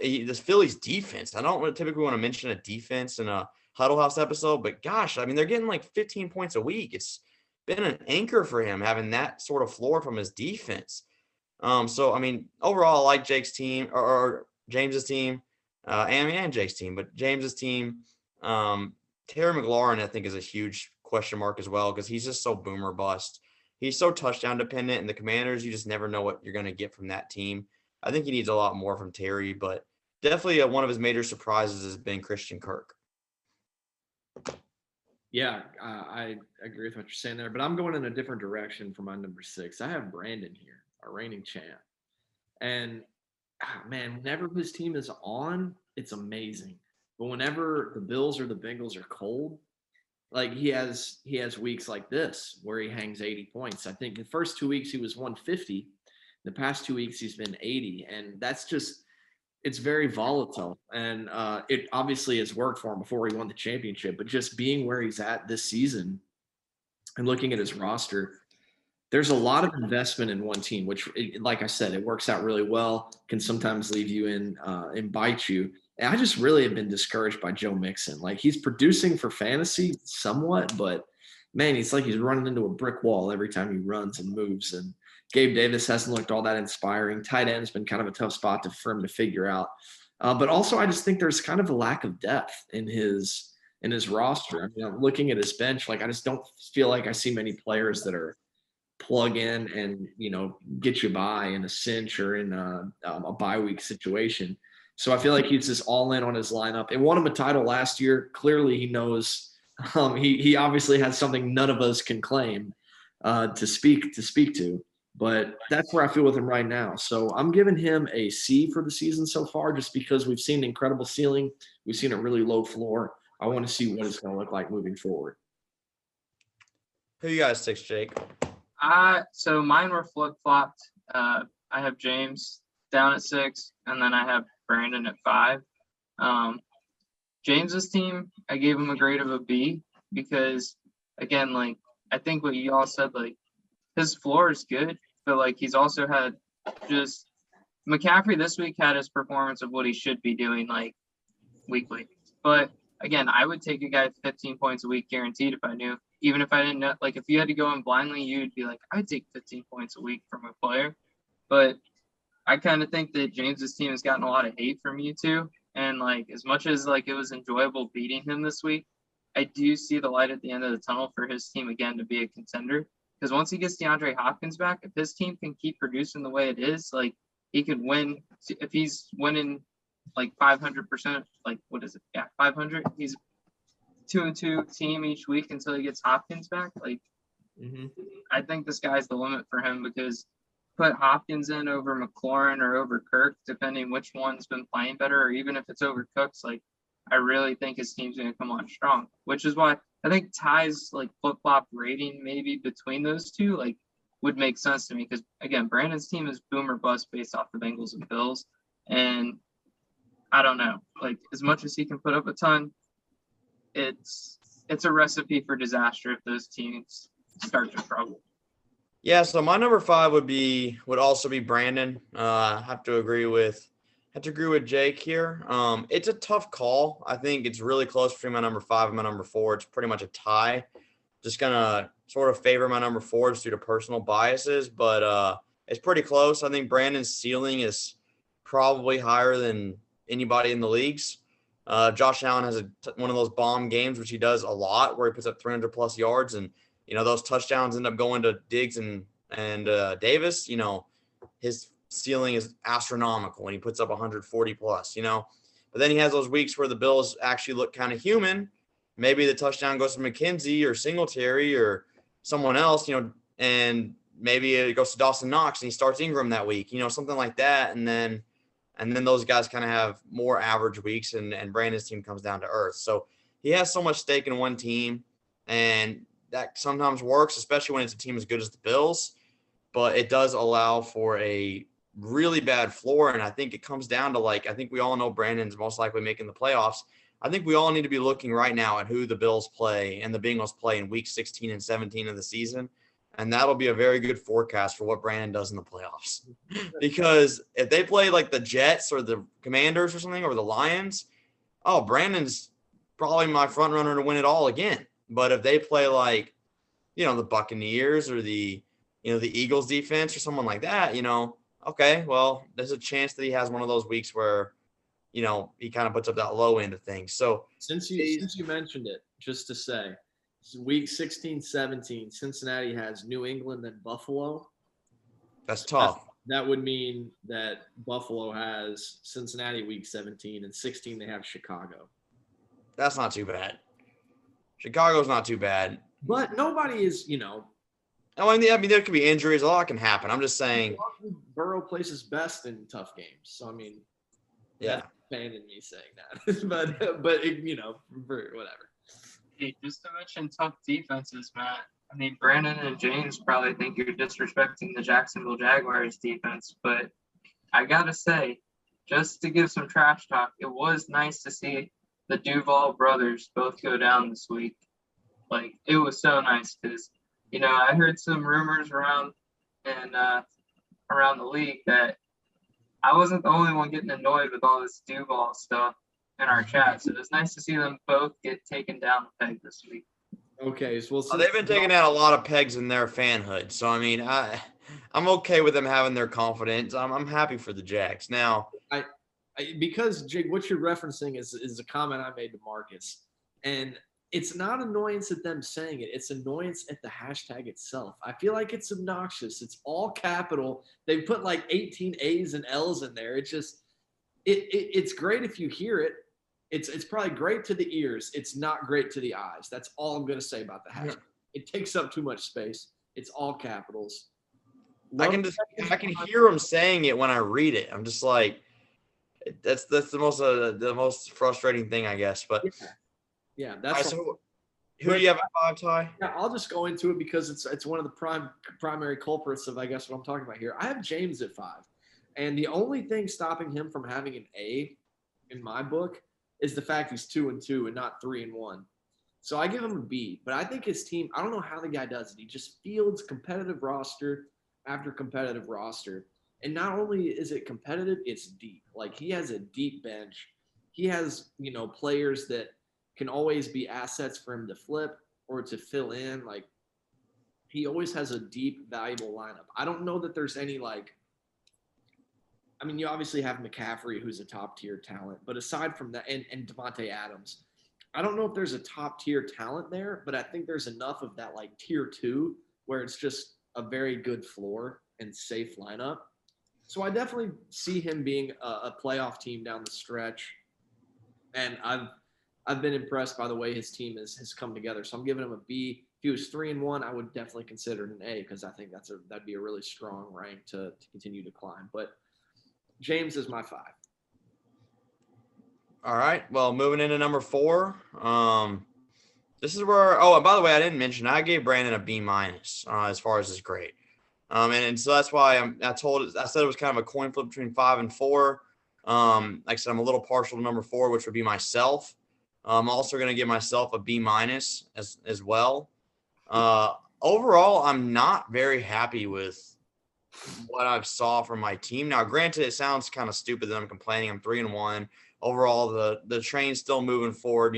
This Phillies defense, I don't typically want to mention a defense in a Huddle House episode, but gosh, I mean, they're getting like 15 points a week. It's been an anchor for him having that sort of floor from his defense. So, I mean, overall, I like Jake's team or James's team, and Jake's team, but James's team. Terry McLaurin, I think, is a huge question mark as well, because he's just so boomer bust. He's so touchdown dependent, and the Commanders, you just never know what you're going to get from that team. I think he needs a lot more from Terry, but definitely one of his major surprises has been Christian Kirk. Yeah, I agree with what you're saying there, but I'm going in a different direction for my number 6. I have Brandon here, our reigning champ. And man, whenever his team is on, it's amazing. But whenever the Bills or the Bengals are cold, like he has weeks like this where he hangs 80 points. I think the first 2 weeks he was 150. The past 2 weeks he's been 80, and that's just it's very volatile. And it obviously has worked for him before he won the championship. But just being where he's at this season and looking at his roster, there's a lot of investment in one team, which, like I said, it works out really well. Can sometimes leave you in and bite you. And I just really have been discouraged by Joe Mixon. Like he's producing for fantasy somewhat, but man, he's like he's running into a brick wall every time he runs and moves. And Gabe Davis hasn't looked all that inspiring. Tight end's been kind of a tough spot for him to figure out. But also, I just think there's kind of a lack of depth in his roster. I mean, I'm looking at his bench, like I just don't feel like I see many players that are plug in and get you by in a cinch or in a bye week situation. So I feel like he's just all in on his lineup. It won him a title last year. Clearly, he knows. He obviously has something none of us can claim to speak to. But that's where I feel with him right now. So I'm giving him a C for the season so far, just because we've seen an incredible ceiling, we've seen a really low floor. I want to see what it's going to look like moving forward. Who you guys 6, Jake? So mine were flip-flopped. I have James down at 6, and then I have Brandon at 5. James's team, I gave him a grade of a B because, again, like I think what you all said, like his floor is good, but like he's also had just McCaffrey this week had his performance of what he should be doing like weekly. But again, I would take a guy 15 points a week guaranteed if I knew. Even if I didn't know, like if you had to go in blindly, you'd be like, I'd take 15 points a week from a player. But I kind of think that James's team has gotten a lot of hate from you two. And like, as much as like it was enjoyable beating him this week, I do see the light at the end of the tunnel for his team again to be a contender. Because once he gets DeAndre Hopkins back, if his team can keep producing the way it is, like he could win. If he's winning like 500%, like what is it? Yeah, 500. He's 2-2 team each week until he gets Hopkins back. Like, I think the sky's the limit for him because put Hopkins in over McLaurin or over Kirk, depending which one's been playing better, or even if it's over Cooks, like I really think his team's going to come on strong, which is why I think Ty's like flip-flop rating maybe between those two like would make sense to me because, again, Brandon's team is boom or bust based off the Bengals and Bills. And I don't know, like as much as he can put up a ton, it's a recipe for disaster if those teams start to struggle. Yeah, so my number 5 would also be Brandon. I have to agree with Jake here. It's a tough call. I think it's really close between my number 5 and my number 4. It's pretty much a tie. Just gonna sort of favor my number 4 just due to personal biases, but it's pretty close. I think Brandon's ceiling is probably higher than anybody in the leagues. Josh Allen has one of those bomb games, which he does a lot, where he puts up 300 plus yards, and those touchdowns end up going to Diggs and Davis. His ceiling is astronomical when he puts up 140 plus. But then he has those weeks where the Bills actually look kind of human. Maybe the touchdown goes to McKenzie or Singletary or someone else, and maybe it goes to Dawson Knox and he starts Ingram that week, something like that, and then those guys kind of have more average weeks and Brandon's team comes down to earth. So he has so much stake in one team, and that sometimes works, especially when it's a team as good as the Bills, but it does allow for a really bad floor. And I think it comes down to I think we all know Brandon's most likely making the playoffs. I think we all need to be looking right now at who the Bills play and the Bengals play in week 16 and 17 of the season. And that'll be a very good forecast for what Brandon does in the playoffs. Because if they play like the Jets or the Commanders or something, or the Lions, Brandon's probably my front runner to win it all again. But if they play the Buccaneers or the Eagles defense or someone like that, okay, well, there's a chance that he has one of those weeks where, he kind of puts up that low end of things. So since you mentioned it, just to say, week 16, 17, Cincinnati has New England and Buffalo. That's tough. That would mean that Buffalo has Cincinnati week 17 and 16 they have Chicago. That's not too bad. Chicago's not too bad. But nobody is, I mean, there could be injuries. A lot can happen. I'm just saying. Burrow plays his best in tough games. So I mean, Yeah. that's pain in me saying that, but whatever. Hey, just to mention tough defenses, Matt. I mean, Brandon and James probably think you're disrespecting the Jacksonville Jaguars defense, but I gotta say, just to give some trash talk, it was nice to see the Duval brothers both go down this week. Like, it was so nice because, I heard some rumors around and around the league that I wasn't the only one getting annoyed with all this Duval stuff in our chat. So it was nice to see them both get taken down the peg this week. Okay, so They've been taking out a lot of pegs in their fanhood. So, I mean, I'm okay with them having their confidence. I'm happy for the Jags. Now, because Jake, what you're referencing is a comment I made to Marcus, and it's not annoyance at them saying it; it's annoyance at the hashtag itself. I feel like it's obnoxious. It's all capital. They put like 18 A's and L's in there. It's great if you hear it. It's probably great to the ears. It's not great to the eyes. That's all I'm going to say about the hashtag. It takes up too much space. It's all capitals. I can hear them saying it when I read it. I'm just like, that's the most frustrating thing, I guess. But yeah, that's so who do you have at 5, Ty? Yeah, I'll just go into it because it's one of the primary culprits of, I guess, what I'm talking about here. I have James at 5, and the only thing stopping him from having an A in my book is the fact he's 2-2 and not 3-1. So I give him a B, but I think his team, I don't know how the guy does it. He just fields competitive roster after competitive roster. And not only is it competitive, it's deep. Like, he has a deep bench. He has, players that can always be assets for him to flip or to fill in. Like, he always has a deep, valuable lineup. I don't know that there's any, you obviously have McCaffrey, who's a top-tier talent. But aside from that, and Devontae Adams, I don't know if there's a top-tier talent there, but I think there's enough of that, tier 2, where it's just a very good floor and safe lineup. So I definitely see him being a playoff team down the stretch. And I've been impressed by the way his team has come together. So I'm giving him a B. If he was 3-1, I would definitely consider it an A because I think that'd be a really strong rank to continue to climb. But James is my 5. All right. Well, moving into number 4. This is where. Oh, and by the way, I didn't mention I gave Brandon a B- as far as his grade. And so that's why I said it was kind of a coin flip between 5 and 4. Like I said, I'm a little partial to number 4, which would be myself. I'm also going to give myself a B- as well. Overall, I'm not very happy with what I've saw from my team. Now, granted, it sounds kind of stupid that I'm complaining. I'm 3-1. Overall, the train's still moving forward.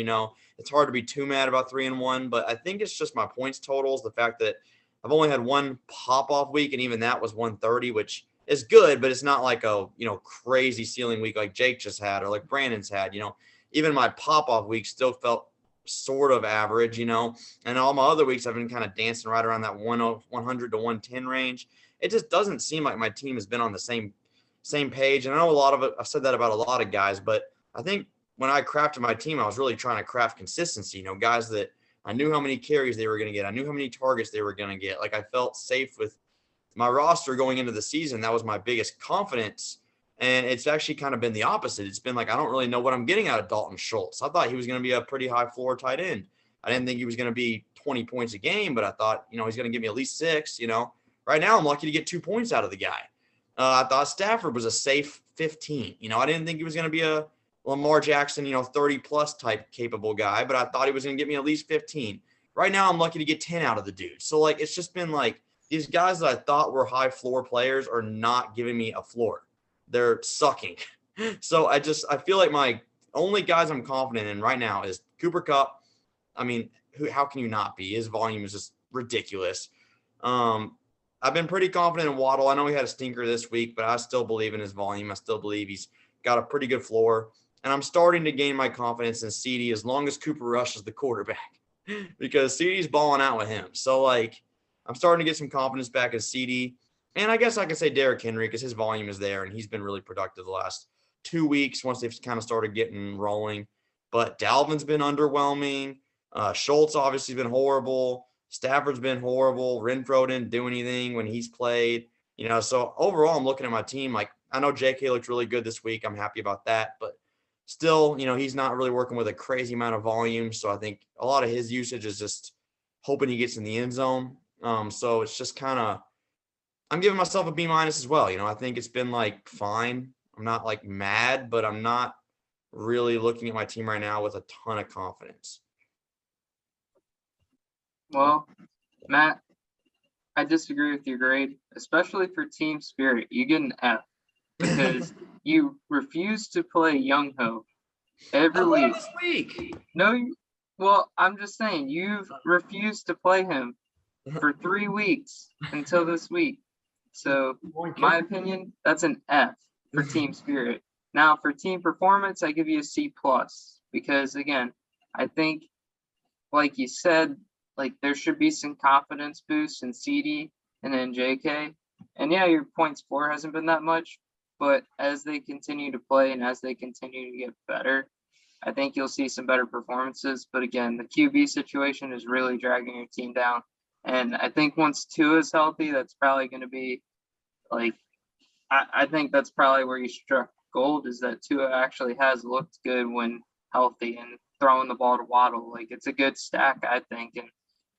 It's hard to be too mad about 3-1, but I think it's just my points totals. The fact that I've only had one pop-off week, and even that was 130, which is good, but it's not like a, crazy ceiling week like Jake just had or like Brandon's had. Even my pop-off week still felt sort of average, and all my other weeks I've been kind of dancing right around that 100 to 110 range. It just doesn't seem like my team has been on the same page. And I know a lot of it, I've said that about a lot of guys, but I think when I crafted my team, I was really trying to craft consistency, guys that I knew how many carries they were going to get. I knew how many targets they were going to get. Like, I felt safe with my roster going into the season. That was my biggest confidence. And it's actually kind of been the opposite. It's been like, I don't really know what I'm getting out of Dalton Schultz. I thought he was going to be a pretty high floor tight end. I didn't think he was going to be 20 points a game, but I thought, he's going to give me at least 6, Right now, I'm lucky to get 2 points out of the guy. I thought Stafford was a safe 15. I didn't think he was going to be a Lamar Jackson, 30-plus type capable guy, but I thought he was going to get me at least 15. Right now, I'm lucky to get 10 out of the dude. So, it's just been these guys that I thought were high floor players are not giving me a floor. They're sucking. So, I feel like my only guys I'm confident in right now is Cooper Kupp. How can you not be? His volume is just ridiculous. I've been pretty confident in Waddle. I know he had a stinker this week, but I still believe in his volume. I still believe he's got a pretty good floor. And I'm starting to gain my confidence in CD as long as Cooper Rush is the quarterback because CD's balling out with him. So, I'm starting to get some confidence back in CD. And I guess I could say Derrick Henry because his volume is there and he's been really productive the last 2 weeks once they've kind of started getting rolling. But Dalvin's been underwhelming. Schultz obviously has been horrible. Stafford's been horrible. Renfro didn't do anything when he's played. So overall, I'm looking at my team. Like, I know JK looked really good this week. I'm happy about that, but still, he's not really working with a crazy amount of volume. So I think a lot of his usage is just hoping he gets in the end zone. So it's just kind of, I'm giving myself a B- as well. I think it's been like fine. I'm not like mad, but I'm not really looking at my team right now with a ton of confidence. Well, Matt, I disagree with your grade, especially for team spirit. You get an F because you refuse to play Young Ho every week. This week. No, well, I'm just saying you've refused to play him for 3 weeks until this week. So, my opinion, that's an F for team spirit. Now, for team performance, I give you a C plus because again, I think, like you said, like there should be some confidence boost in CD and then JK. And yeah, your points for hasn't been that much, but as they continue to play and as they continue to get better, I think you'll see some better performances. But again, the QB situation is really dragging your team down. And I think once Tua is healthy, that's probably going to be like, I think that's probably where you struck gold, is that Tua actually has looked good when healthy and throwing the ball to Waddle. Like, it's a good stack, I think. And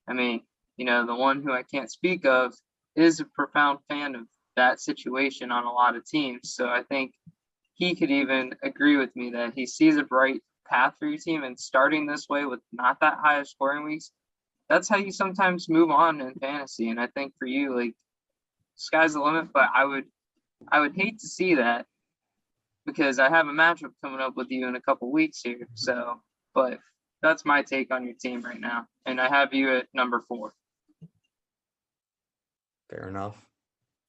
I mean, the one who I can't speak of is a profound fan of that situation on a lot of teams. So I think he could even agree with me that he sees a bright path for your team, and starting this way with not that high of scoring weeks, that's how you sometimes move on in fantasy. And I think for you, like, sky's the limit, but I would hate to see that because I have a matchup coming up with you in a couple weeks here. So, but that's my take on your team right now, and I have you at number 4. Fair enough.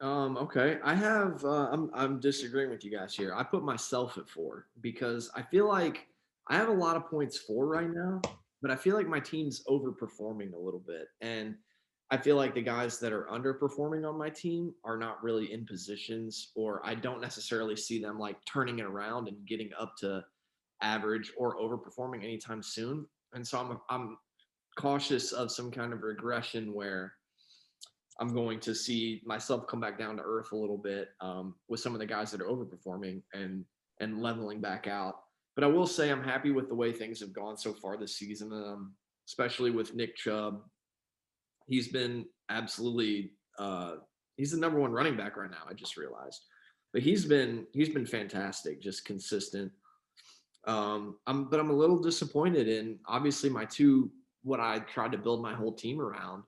Okay. I have I'm disagreeing with you guys here. I put myself at 4 because I feel like I have a lot of points for right now, but I feel like my team's overperforming a little bit. And I feel like the guys that are underperforming on my team are not really in positions, or I don't necessarily see them like turning it around and getting up to average or overperforming anytime soon. And so I'm cautious of some kind of regression where I'm going to see myself come back down to earth a little bit with some of the guys that are overperforming and leveling back out. But I will say I'm happy with the way things have gone so far this season, especially with Nick Chubb. He's been absolutely he's the number 1 running back right now. I just realized, but he's been fantastic, just consistent. I'm a little disappointed in obviously my 2, what I tried to build my whole team around.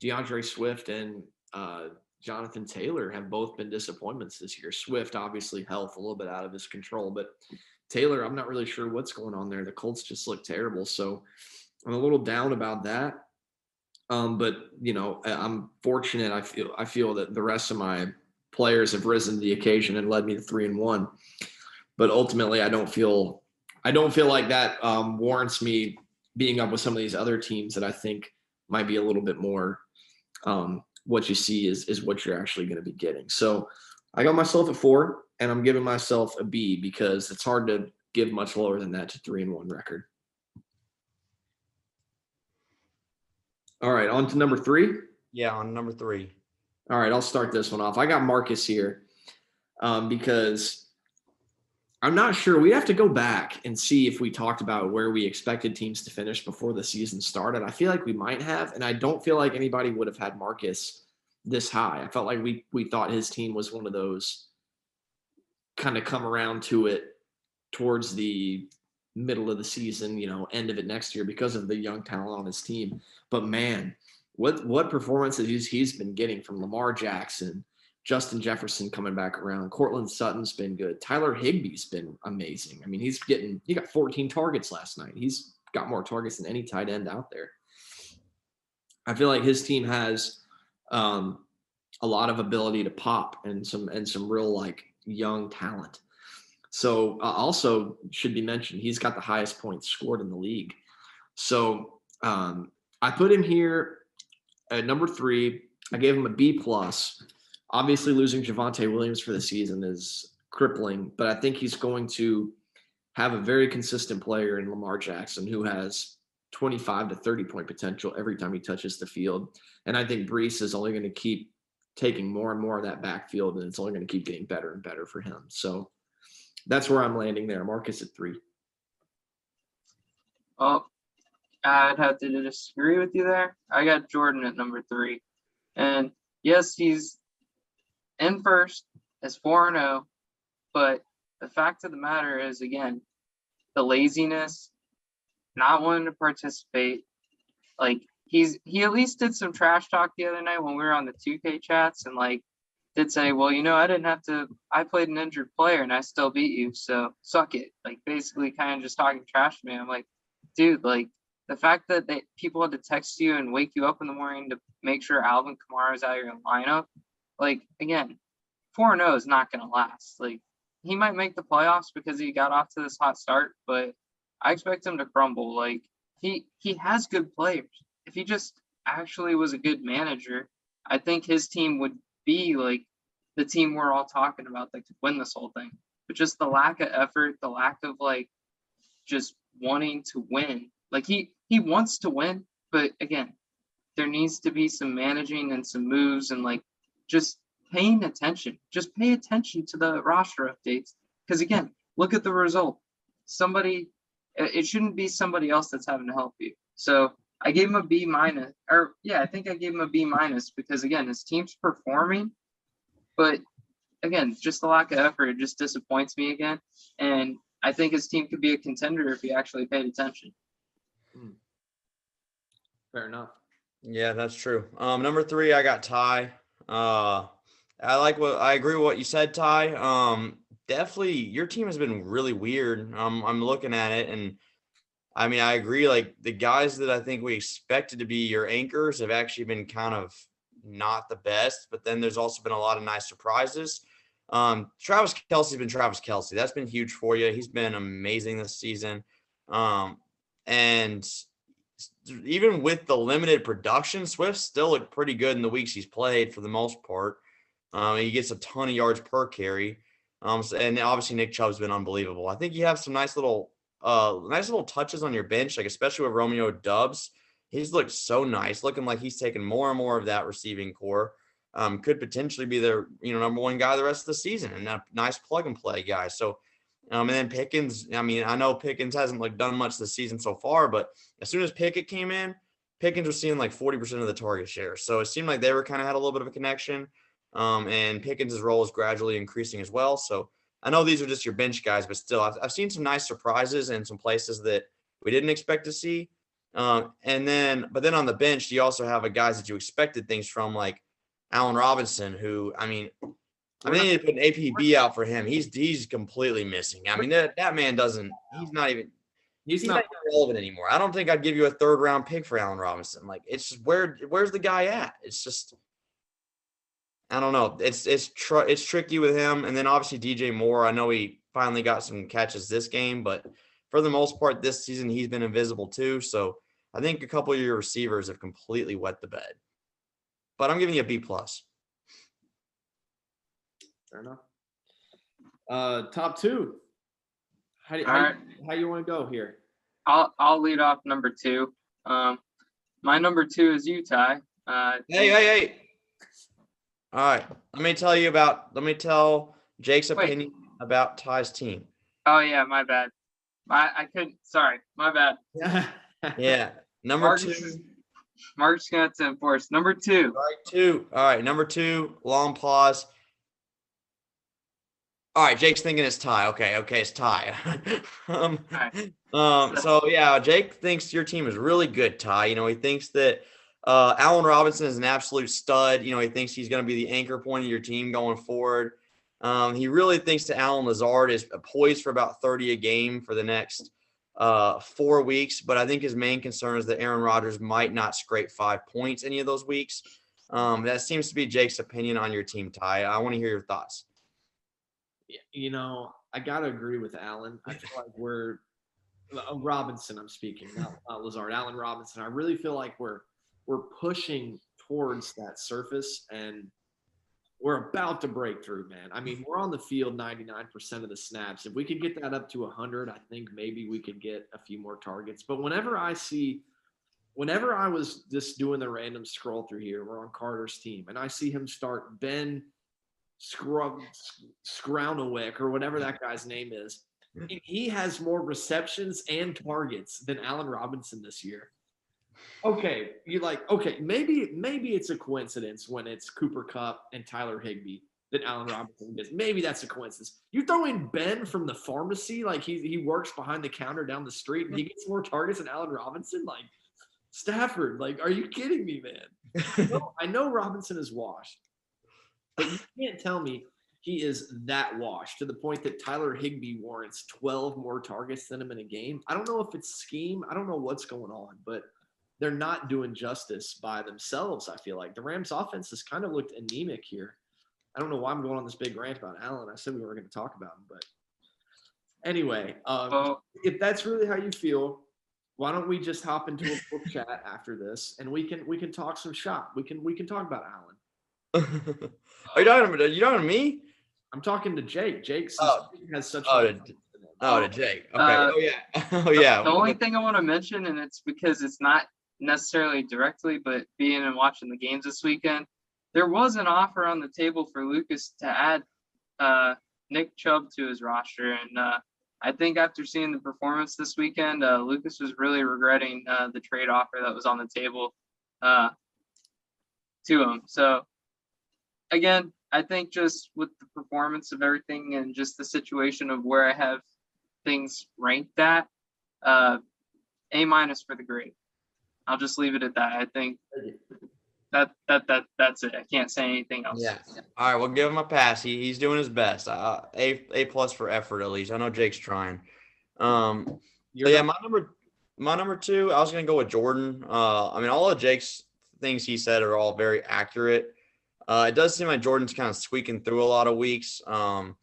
DeAndre Swift and Jonathan Taylor have both been disappointments this year. Swift, obviously, health a little bit out of his control, but Taylor, I'm not really sure what's going on there. The Colts just look terrible, so I'm a little down about that. But I'm fortunate. I feel that the rest of my players have risen to the occasion and led me to 3-1. But ultimately, I don't feel like that warrants me being up with some of these other teams that I think might be a little bit more. What you see is what you're actually going to be getting. So I got myself at 4, and I'm giving myself a B because it's hard to give much lower than that to 3-1 record. All right, on to number 3. Yeah, on number 3. All right, I'll start this one off. I got Marcus here because I'm not sure. We have to go back and see if we talked about where we expected teams to finish before the season started. I feel like we might have, and I don't feel like anybody would have had Marcus this high. I felt like we thought his team was one of those kind of come around to it towards the middle of the season, end of it next year because of the young talent on his team. But man, what performances he's been getting from Lamar Jackson, Justin Jefferson coming back around. Cortland Sutton's been good. Tyler Higbee's been amazing. I mean, he got 14 targets last night. He's got more targets than any tight end out there. I feel like his team has a lot of ability to pop and some real like young talent. So also should be mentioned, he's got the highest points scored in the league. So I put him here at number 3. I gave him a B plus. Obviously, losing Javonte Williams for the season is crippling, but I think he's going to have a very consistent player in Lamar Jackson who has 25 to 30 point potential every time he touches the field. And I think Brees is only going to keep taking more and more of that backfield, and it's only going to keep getting better and better for him. So that's where I'm landing there. Marcus at 3. Oh, I'd have to disagree with you there. I got Jordan at number 3. And yes, he's in first as 4-0, but the fact of the matter is, again, the laziness, not wanting to participate. Like, he at least did some trash talk the other night when we were on the 2K chats, and like did say, well, I played an injured player and I still beat you, so suck it. Like, basically kind of just talking trash to me. I'm like, dude, like, the fact that people had to text you and wake you up in the morning to make sure Alvin Kamara is out of your lineup, like, again, 4-0 is not going to last. Like, he might make the playoffs because he got off to this hot start, but I expect him to crumble. Like, he has good players. If he just actually was a good manager, I think his team would be like the team we're all talking about that could win this whole thing. But just the lack of effort, the lack of like just wanting to win. Like, he wants to win, but again, there needs to be some managing and some moves and like just paying attention. Just pay attention to the roster updates. Because again, look at the result. It shouldn't be somebody else that's having to help you. So I gave him a B minus, I think I gave him a B minus because again, his team's performing, but again, just the lack of effort, it just disappoints me again. And I think his team could be a contender if he actually paid attention. Fair enough. Yeah, that's true. Number 3, I got Ty. I agree with what you said, Ty. Definitely your team has been really weird. I'm looking at it, and I mean, I agree. Like, the guys that I think we expected to be your anchors have actually been kind of not the best, but then there's also been a lot of nice surprises. Travis Kelce's been Travis Kelce. That's been huge for you. He's been amazing this season. And even with the limited production, Swift still looked pretty good in the weeks he's played for the most part. He gets a ton of yards per carry. And obviously Nick Chubb's been unbelievable. I think you have some nice little touches on your bench, like especially with Romeo Dubs. He's looked so nice, looking like he's taken more and more of that receiving core. Could potentially be the number 1 guy the rest of the season, and a nice plug and play guy. So, and then Pickens. I mean, I know Pickens hasn't done much this season so far, but as soon as Pickett came in, Pickens was seeing like 40% of the target share. So it seemed like they were kind of had a little bit of a connection. And Pickens' role is gradually increasing as well. So I know these are just your bench guys, but still, I've seen some nice surprises in some places that we didn't expect to see. But then on the bench, you also have guys that you expected things from, like Allen Robinson, who, I mean, they need to put an APB out for him. He's completely missing. I mean, that man he's not even relevant anymore. I don't think I'd give you a 3rd round pick for Allen Robinson. Like, it's just, where's the guy at? It's just, I don't know. It's tricky with him. And then obviously DJ Moore, I know he finally got some catches this game, but for the most part this season, he's been invisible too. So I think a couple of your receivers have completely wet the bed, but I'm giving you a B+. Fair enough. Top 2. How you want to go here? I'll lead off number 2. My number 2 is you, Ty. Hey. All right. Let me tell Jake's opinion about Ty's team. Oh yeah, my bad. I couldn't. Sorry, my bad. Yeah. Number 2. Mark's gonna have to enforce. Number 2. All right. Number 2. Long pause. All right. Jake's thinking it's Ty. Okay. It's Ty. So yeah, Jake thinks your team is really good, Ty. He thinks that Allen Robinson is an absolute stud. He thinks he's going to be the anchor point of your team going forward. He really thinks that Allen Lazard is poised for about 30 a game for the next 4 weeks. But I think his main concern is that Aaron Rodgers might not scrape 5 points any of those weeks. That seems to be Jake's opinion on your team, Ty. I want to hear your thoughts. I got to agree with Allen. I feel like we're Robinson, I'm speaking, not Lazard. Allen Robinson. I really feel like we're pushing towards that surface, and we're about to break through, man. I mean, we're on the field 99% of the snaps. If we could get that up to 100, I think maybe we could get a few more targets. But whenever I see whenever I was just doing the random scroll through here, we're on Carter's team, and I see him start Ben Skrownowicz or whatever that guy's name is. And he has more receptions and targets than Allen Robinson this year. Okay, maybe it's a coincidence when it's Cooper Kupp and Tyler Higbee that Allen Robinson is. Maybe that's a coincidence. You throw in Ben from the pharmacy, like he works behind the counter down the street, and he gets more targets than Allen Robinson. Like Stafford, like, are you kidding me, man? I know Robinson is washed, but you can't tell me he is that washed to the point that Tyler Higbee warrants 12 more targets than him in a game. I don't know if it's scheme. I don't know what's going on, but they're not doing justice by themselves, I feel like. The Rams offense has kind of looked anemic here. I don't know why I'm going on this big rant about Allen. I said we were going to talk about him, but anyway, if that's really how you feel, why don't we just hop into a book chat after this and we can talk some shop. We can talk about Allen. Are you talking to me? I'm talking to Jake. Jake has such to Jake. Okay. Oh yeah. The only thing I want to mention, and it's because it's not necessarily directly, but being and watching the games this weekend, there was an offer on the table for Lucas to add Nick Chubb to his roster, and I think after seeing the performance this weekend, Lucas was really regretting the trade offer that was on the table to him. So again, I think just with the performance of everything and just the situation of where I have things ranked at, A- for the grade. I'll just leave it at that. I think that's it. I can't say anything else. Yeah. All right, we'll give him a pass. He's doing his best. A+ for effort at least. I know Jake's trying. My number 2, I was gonna go with Jordan. I mean, all of Jake's things he said are all very accurate. It does seem like Jordan's kind of squeaking through a lot of weeks. And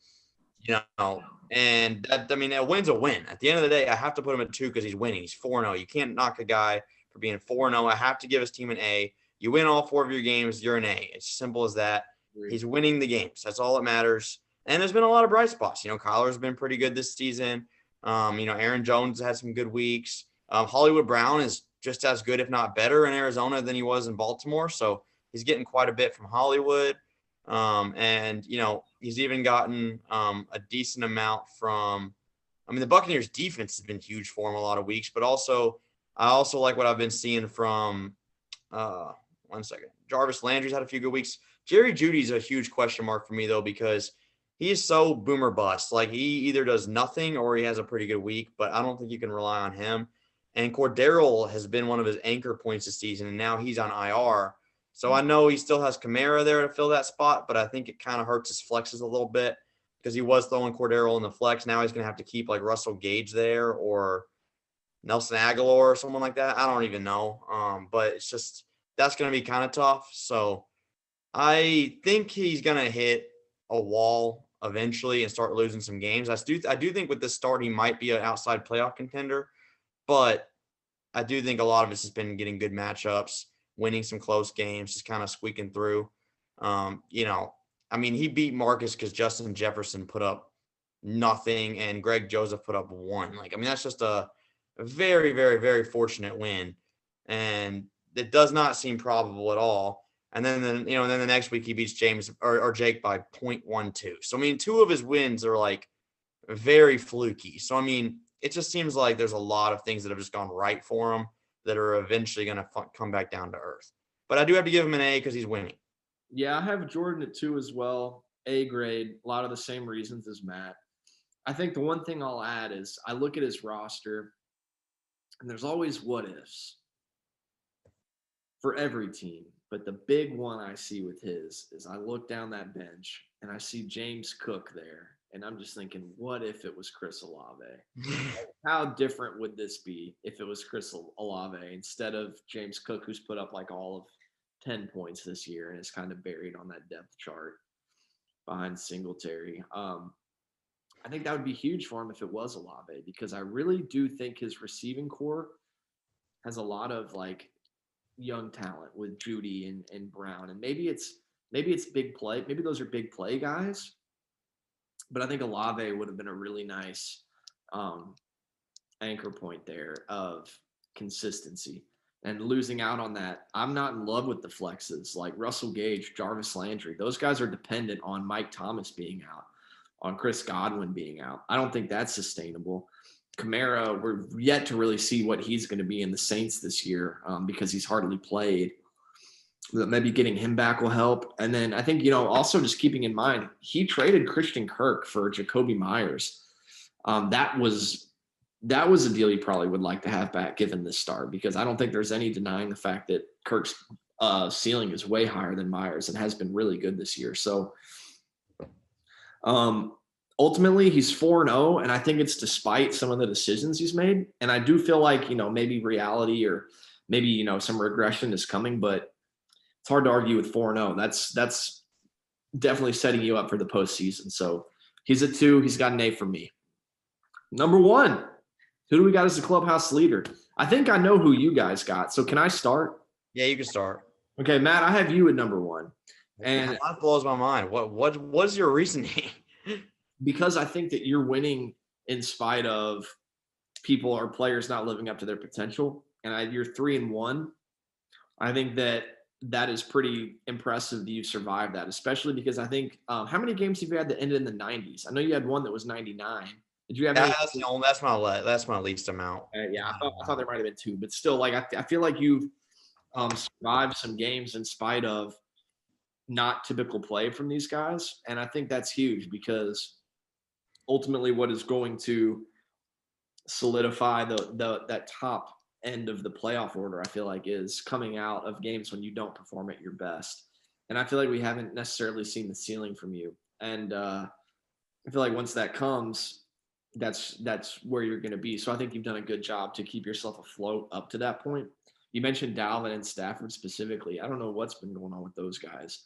that, I mean, a win's a win. At the end of the day, I have to put him at 2 because he's winning. He's 4-0. You can't knock a guy for being 4-0. I have to give his team an A. You win all 4 of your games, you're an A. It's simple as that. He's winning the games. That's all that matters. And there's been a lot of bright spots. Kyler's been pretty good this season. Aaron Jones had some good weeks. Hollywood Brown is just as good, if not better, in Arizona than he was in Baltimore. So he's getting quite a bit from Hollywood. He's even gotten a decent amount from – the Buccaneers' defense has been huge for him a lot of weeks. But also, I also like what I've been seeing from one second. Jarvis Landry's had a few good weeks. Jerry Jeudy's a huge question mark for me, though, because he is so boomer bust. Like, he either does nothing or he has a pretty good week, but I don't think you can rely on him. And Cordero has been one of his anchor points this season, and now he's on IR. So I know he still has Kamara there to fill that spot, but I think it kind of hurts his flexes a little bit because he was throwing Cordero in the flex. Now he's going to have to keep, like, Russell Gage there or Nelson Aguilar or someone like that. I don't even know. But it's just that's going to be kind of tough. So I think he's going to hit a wall eventually and start losing some games. I do think with this start he might be an outside playoff contender, but I do think a lot of it's just been getting good matchups, winning some close games, just kind of squeaking through. He beat Marcus because Justin Jefferson put up nothing and Greg Joseph put up 1. That's just a very, very, very fortunate win. And it does not seem probable at all. And then the next week he beats James or Jake by 0.12. So, 2 of his wins are like very fluky. So, it just seems like there's a lot of things that have just gone right for him that are eventually going to come back down to earth. But I do have to give him an A because he's winning. Yeah, I have Jordan at 2 as well. A grade, a lot of the same reasons as Matt. I think the one thing I'll add is I look at his roster, and there's always what ifs for every team. But the big one I see with his is I look down that bench, and I see James Cook there. And I'm just thinking, what if it was Chris Olave? How different would this be if it was Chris Olave instead of James Cook, who's put up like all of 10 points this year and is kind of buried on that depth chart behind Singletary? I think that would be huge for him if it was Olave, because I really do think his receiving core has a lot of like young talent with Jeudy and Brown. And maybe it's big play. Maybe those are big play guys. But I think Olave would have been a really nice anchor point there of consistency. and losing out on that. I'm not in love with the flexes like Russell Gage, Jarvis Landry. Those guys are dependent on Mike Thomas being out, on Chris Godwin being out. I don't think that's sustainable. Kamara, we're yet to really see what he's going to be in the Saints this year because he's hardly played. Maybe getting him back will help. And then I think, also just keeping in mind, he traded Christian Kirk for Jacoby Myers. That was a deal you probably would like to have back given this start, because I don't think there's any denying the fact that Kirk's ceiling is way higher than Myers and has been really good this year. So ultimately he's 4-0, and I think it's despite some of the decisions he's made. And I do feel like, maybe reality or maybe, some regression is coming, but it's hard to argue with 4-0. That's definitely setting you up for the postseason. So he's a 2. He's got an A from me. Number 1, who do we got as the clubhouse leader? I think I know who you guys got. So can I start? Yeah, you can start. Okay, Matt, I have you at number 1. And that blows my mind. What's your reasoning? Because I think that you're winning in spite of people or players not living up to their potential. And you're 3-1. I think that is pretty impressive that you've survived that, especially because I think how many games have you had that ended in the 90s? I know you had one that was 99. Did you have any? That's my least amount. Yeah, I thought there might have been 2, but still, like I feel like you've survived some games in spite of not typical play from these guys, and I think that's huge because ultimately, what is going to solidify that top end of the playoff order, I feel like, is coming out of games when you don't perform at your best. And I feel like we haven't necessarily seen the ceiling from you. And I feel like once that comes, that's where you're going to be. So I think you've done a good job to keep yourself afloat up to that point. You mentioned Dalvin and Stafford specifically. I don't know what's been going on with those guys.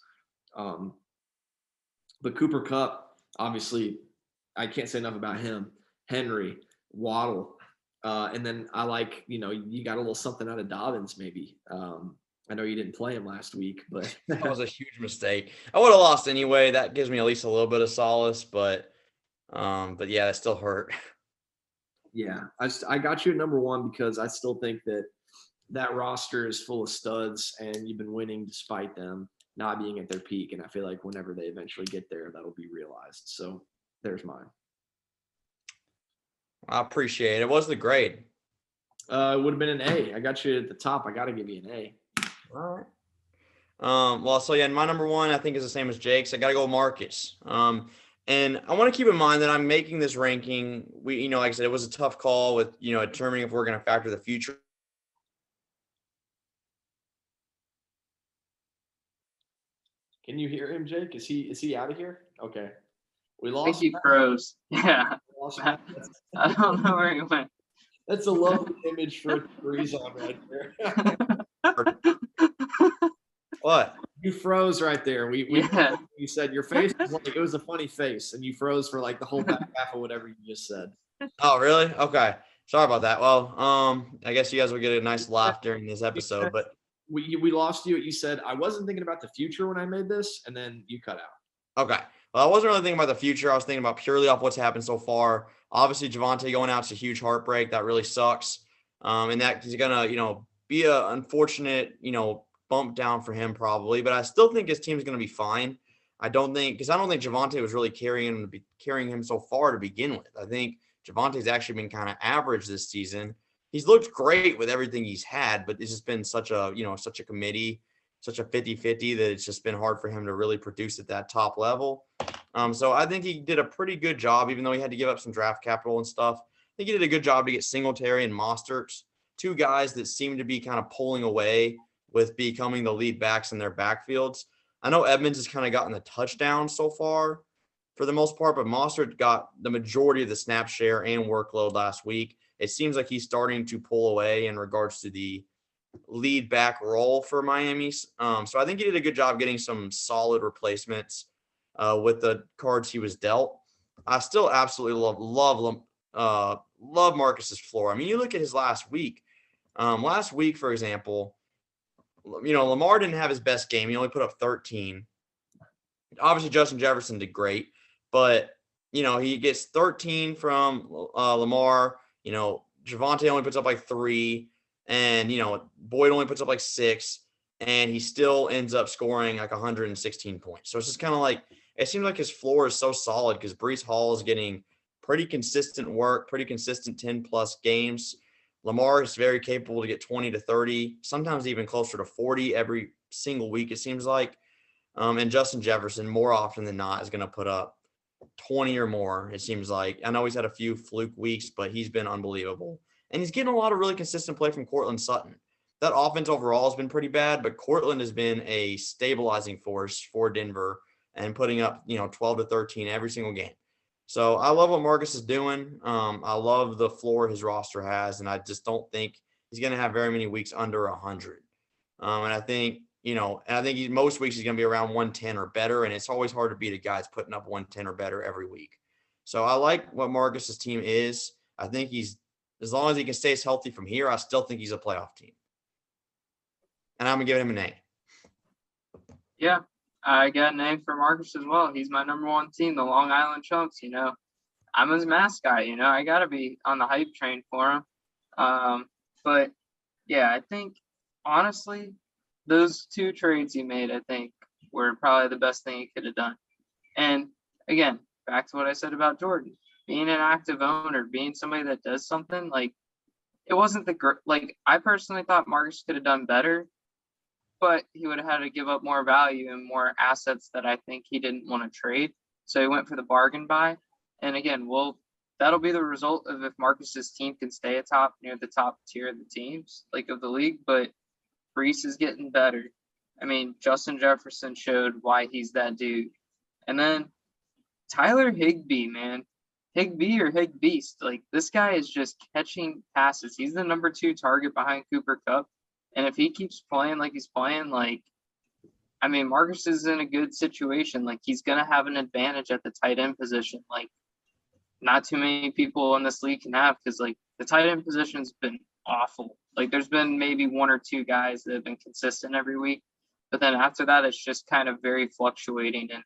But Cooper Kupp, obviously, I can't say enough about him. Henry, Waddle. And then I like, you got a little something out of Dobbins maybe. I know you didn't play him last week, but that was a huge mistake. I would have lost anyway. That gives me at least a little bit of solace, but yeah, that still hurt. Yeah, I got you at number 1 because I still think that roster is full of studs, and you've been winning despite them not being at their peak. And I feel like whenever they eventually get there, that'll be realized. So there's mine. I appreciate it. What's the grade? It would have been an A. I got you at the top. I got to give you an A. All right. Well, so yeah, my number 1, I think, is the same as Jake's. I got to go Marcus. And I want to keep in mind that I'm making this ranking. We, like I said, it was a tough call with, determining if we're going to factor the future. Can you hear him, Jake? Is he out of here? Okay. We I lost. think he froze. Yeah. I don't know where he went. That's a lovely image for a freeze on right there. What? You froze right there. Yeah. You said your face was like, it was a funny face, and you froze for like the whole back half of whatever you just said. Oh, really? Okay. Sorry about that. Well, I guess you guys will get a nice laugh during this episode, but we lost you. You said I wasn't thinking about the future when I made this, and then you cut out. Okay. Well, I wasn't really thinking about the future. I was thinking about purely off what's happened so far. Obviously, Javonte going out is a huge heartbreak. That really sucks. And that is going to, be an unfortunate, bump down for him probably. But I still think his team's going to be fine. I don't think Javonte was really carrying him so far to begin with. I think Javante's actually been kind of average this season. He's looked great with everything he's had, but it's just been such a committee, such a 50-50 that it's just been hard for him to really produce at that top level. So I think he did a pretty good job, even though he had to give up some draft capital and stuff. I think he did a good job to get Singletary and Mostert, 2 guys that seem to be kind of pulling away with becoming the lead backs in their backfields. I know Edmonds has kind of gotten the touchdown so far for the most part, but Mostert got the majority of the snap share and workload last week. It seems like he's starting to pull away in regards to the lead back role for Miami. So I think he did a good job getting some solid replacements with the cards he was dealt. I still absolutely love Marcus's floor. I mean, you look at his last week. Last week, for example, Lamar didn't have his best game. He only put up 13. Obviously, Justin Jefferson did great, but he gets 13 from Lamar. Javonte only puts up like 3. and, Boyd only puts up like 6, and he still ends up scoring like 116 points. So it's just kind of like, it seems like his floor is so solid because Breece Hall is getting pretty consistent work, pretty consistent 10-plus games. Lamar is very capable to get 20 to 30, sometimes even closer to 40 every single week, it seems like. And Justin Jefferson, more often than not, is going to put up 20 or more, it seems like. I know he's had a few fluke weeks, but he's been unbelievable. And he's getting a lot of really consistent play from Courtland Sutton. That offense overall has been pretty bad, but Courtland has been a stabilizing force for Denver and putting up, 12 to 13 every single game. So I love what Marcus is doing. I love the floor his roster has, and I just don't think he's going to have very many weeks under 100. And I think, most weeks he's going to be around 110 or better, and it's always hard to beat a guy that's putting up 110 or better every week. So I like what Marcus's team is. I think as long as he can stay healthy from here, I still think he's a playoff team. And I'm going to give him an A. Yeah, I got an A for Marcus as well. He's my number 1 team, the Long Island Chunks. I'm his mascot. I got to be on the hype train for him. But yeah, I think honestly, those 2 trades he made, I think, were probably the best thing he could have done. And again, back to what I said about Jordan, being an active owner, being somebody that does something, like, it wasn't I personally thought Marcus could have done better, but he would have had to give up more value and more assets that I think he didn't want to trade. So he went for the bargain buy. And again, that'll be the result of if Marcus's team can stay near the top tier of the teams, like of the league. But Breece is getting better. I mean, Justin Jefferson showed why he's that dude. And then Tyler Higbee, man. Higbee or Higbeast. Like, this guy is just catching passes. He's the number 2 target behind Cooper Kupp. And if he keeps playing like he's playing, Marcus is in a good situation. Like, he's going to have an advantage at the tight end position. Like, not too many people in this league can have, because, like, the tight end position's been awful. Like, there's been maybe 1 or 2 guys that have been consistent every week. But then after that, it's just kind of very fluctuating, and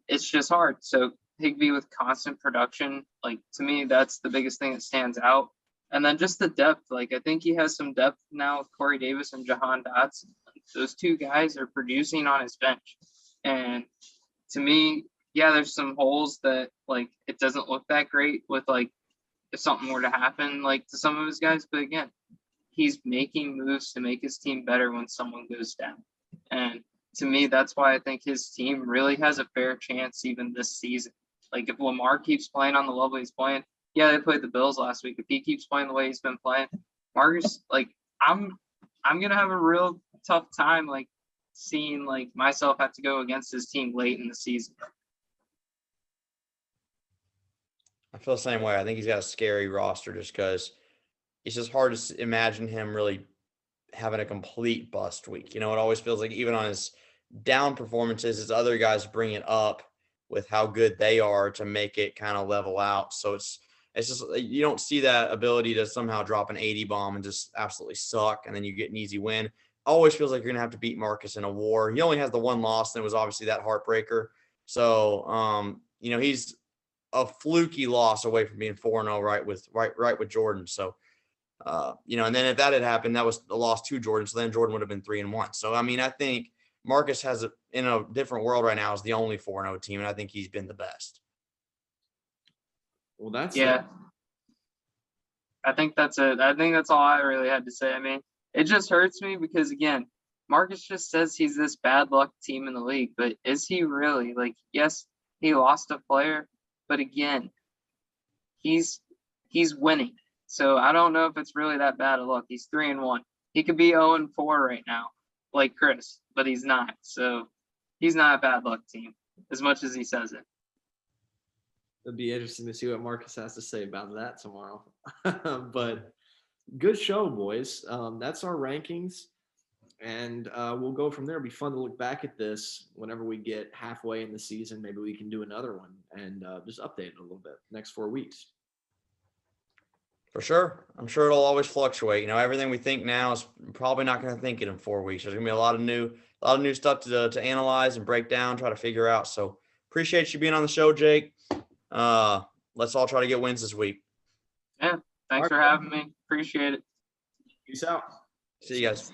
it's just hard. So Higbee with constant production, like, to me, that's the biggest thing that stands out. And then just the depth. Like, I think he has some depth now with Corey Davis and Jahan Dotson. Like, those 2 guys are producing on his bench. And to me, yeah, there's some holes that, like, it doesn't look that great with, like, if something were to happen, like, to some of his guys. But again, he's making moves to make his team better when someone goes down. And to me, that's why I think his team really has a fair chance even this season. Like, if Lamar keeps playing on the level he's playing, yeah, they played the Bills last week. If he keeps playing the way he's been playing, Marcus, like, I'm gonna have a real tough time, like, seeing, like, myself have to go against his team late in the season. I feel the same way. I think he's got a scary roster just because it's just hard to imagine him really having a complete bust week. It always feels like even on his down performances, his other guys bring it up with how good they are to make it kind of level out. So it's just, you don't see that ability to somehow drop an 80 bomb and just absolutely suck, and then you get an easy win. Always feels like you're gonna have to beat Marcus in a war. He only has the 1 loss, and it was obviously that heartbreaker. So he's a fluky loss away from being 4-0 right with Jordan. So and then if that had happened, that was a loss to Jordan. So then Jordan would have been 3-1. So I think Marcus has in a different world right now is the only 4-0 team, and I think he's been the best. Well, that's yeah. I think that's it. I think that's all I really had to say. I mean, it just hurts me because, again, Marcus just says he's this bad luck team in the league, but is he really? Like, yes, he lost a player, but again, he's winning. So I don't know if it's really that bad of luck. He's 3-1. He could be 0-4 right now, like Chris, but he's not. So he's not a bad luck team as much as he says it. It'll be interesting to see what Marcus has to say about that tomorrow. But good show, boys. That's our rankings, and we'll go from there. It'll be fun to look back at this whenever we get halfway in the season. Maybe we can do another one and just update it a little bit next 4 weeks. For sure. I'm sure it'll always fluctuate. Everything we think now is probably not going to think it in 4 weeks. There's going to be a lot of new stuff to analyze and break down, try to figure out. So appreciate you being on the show, Jake. Let's all try to get wins this week. Yeah. Thanks for having me. Appreciate it. Peace out. See you guys.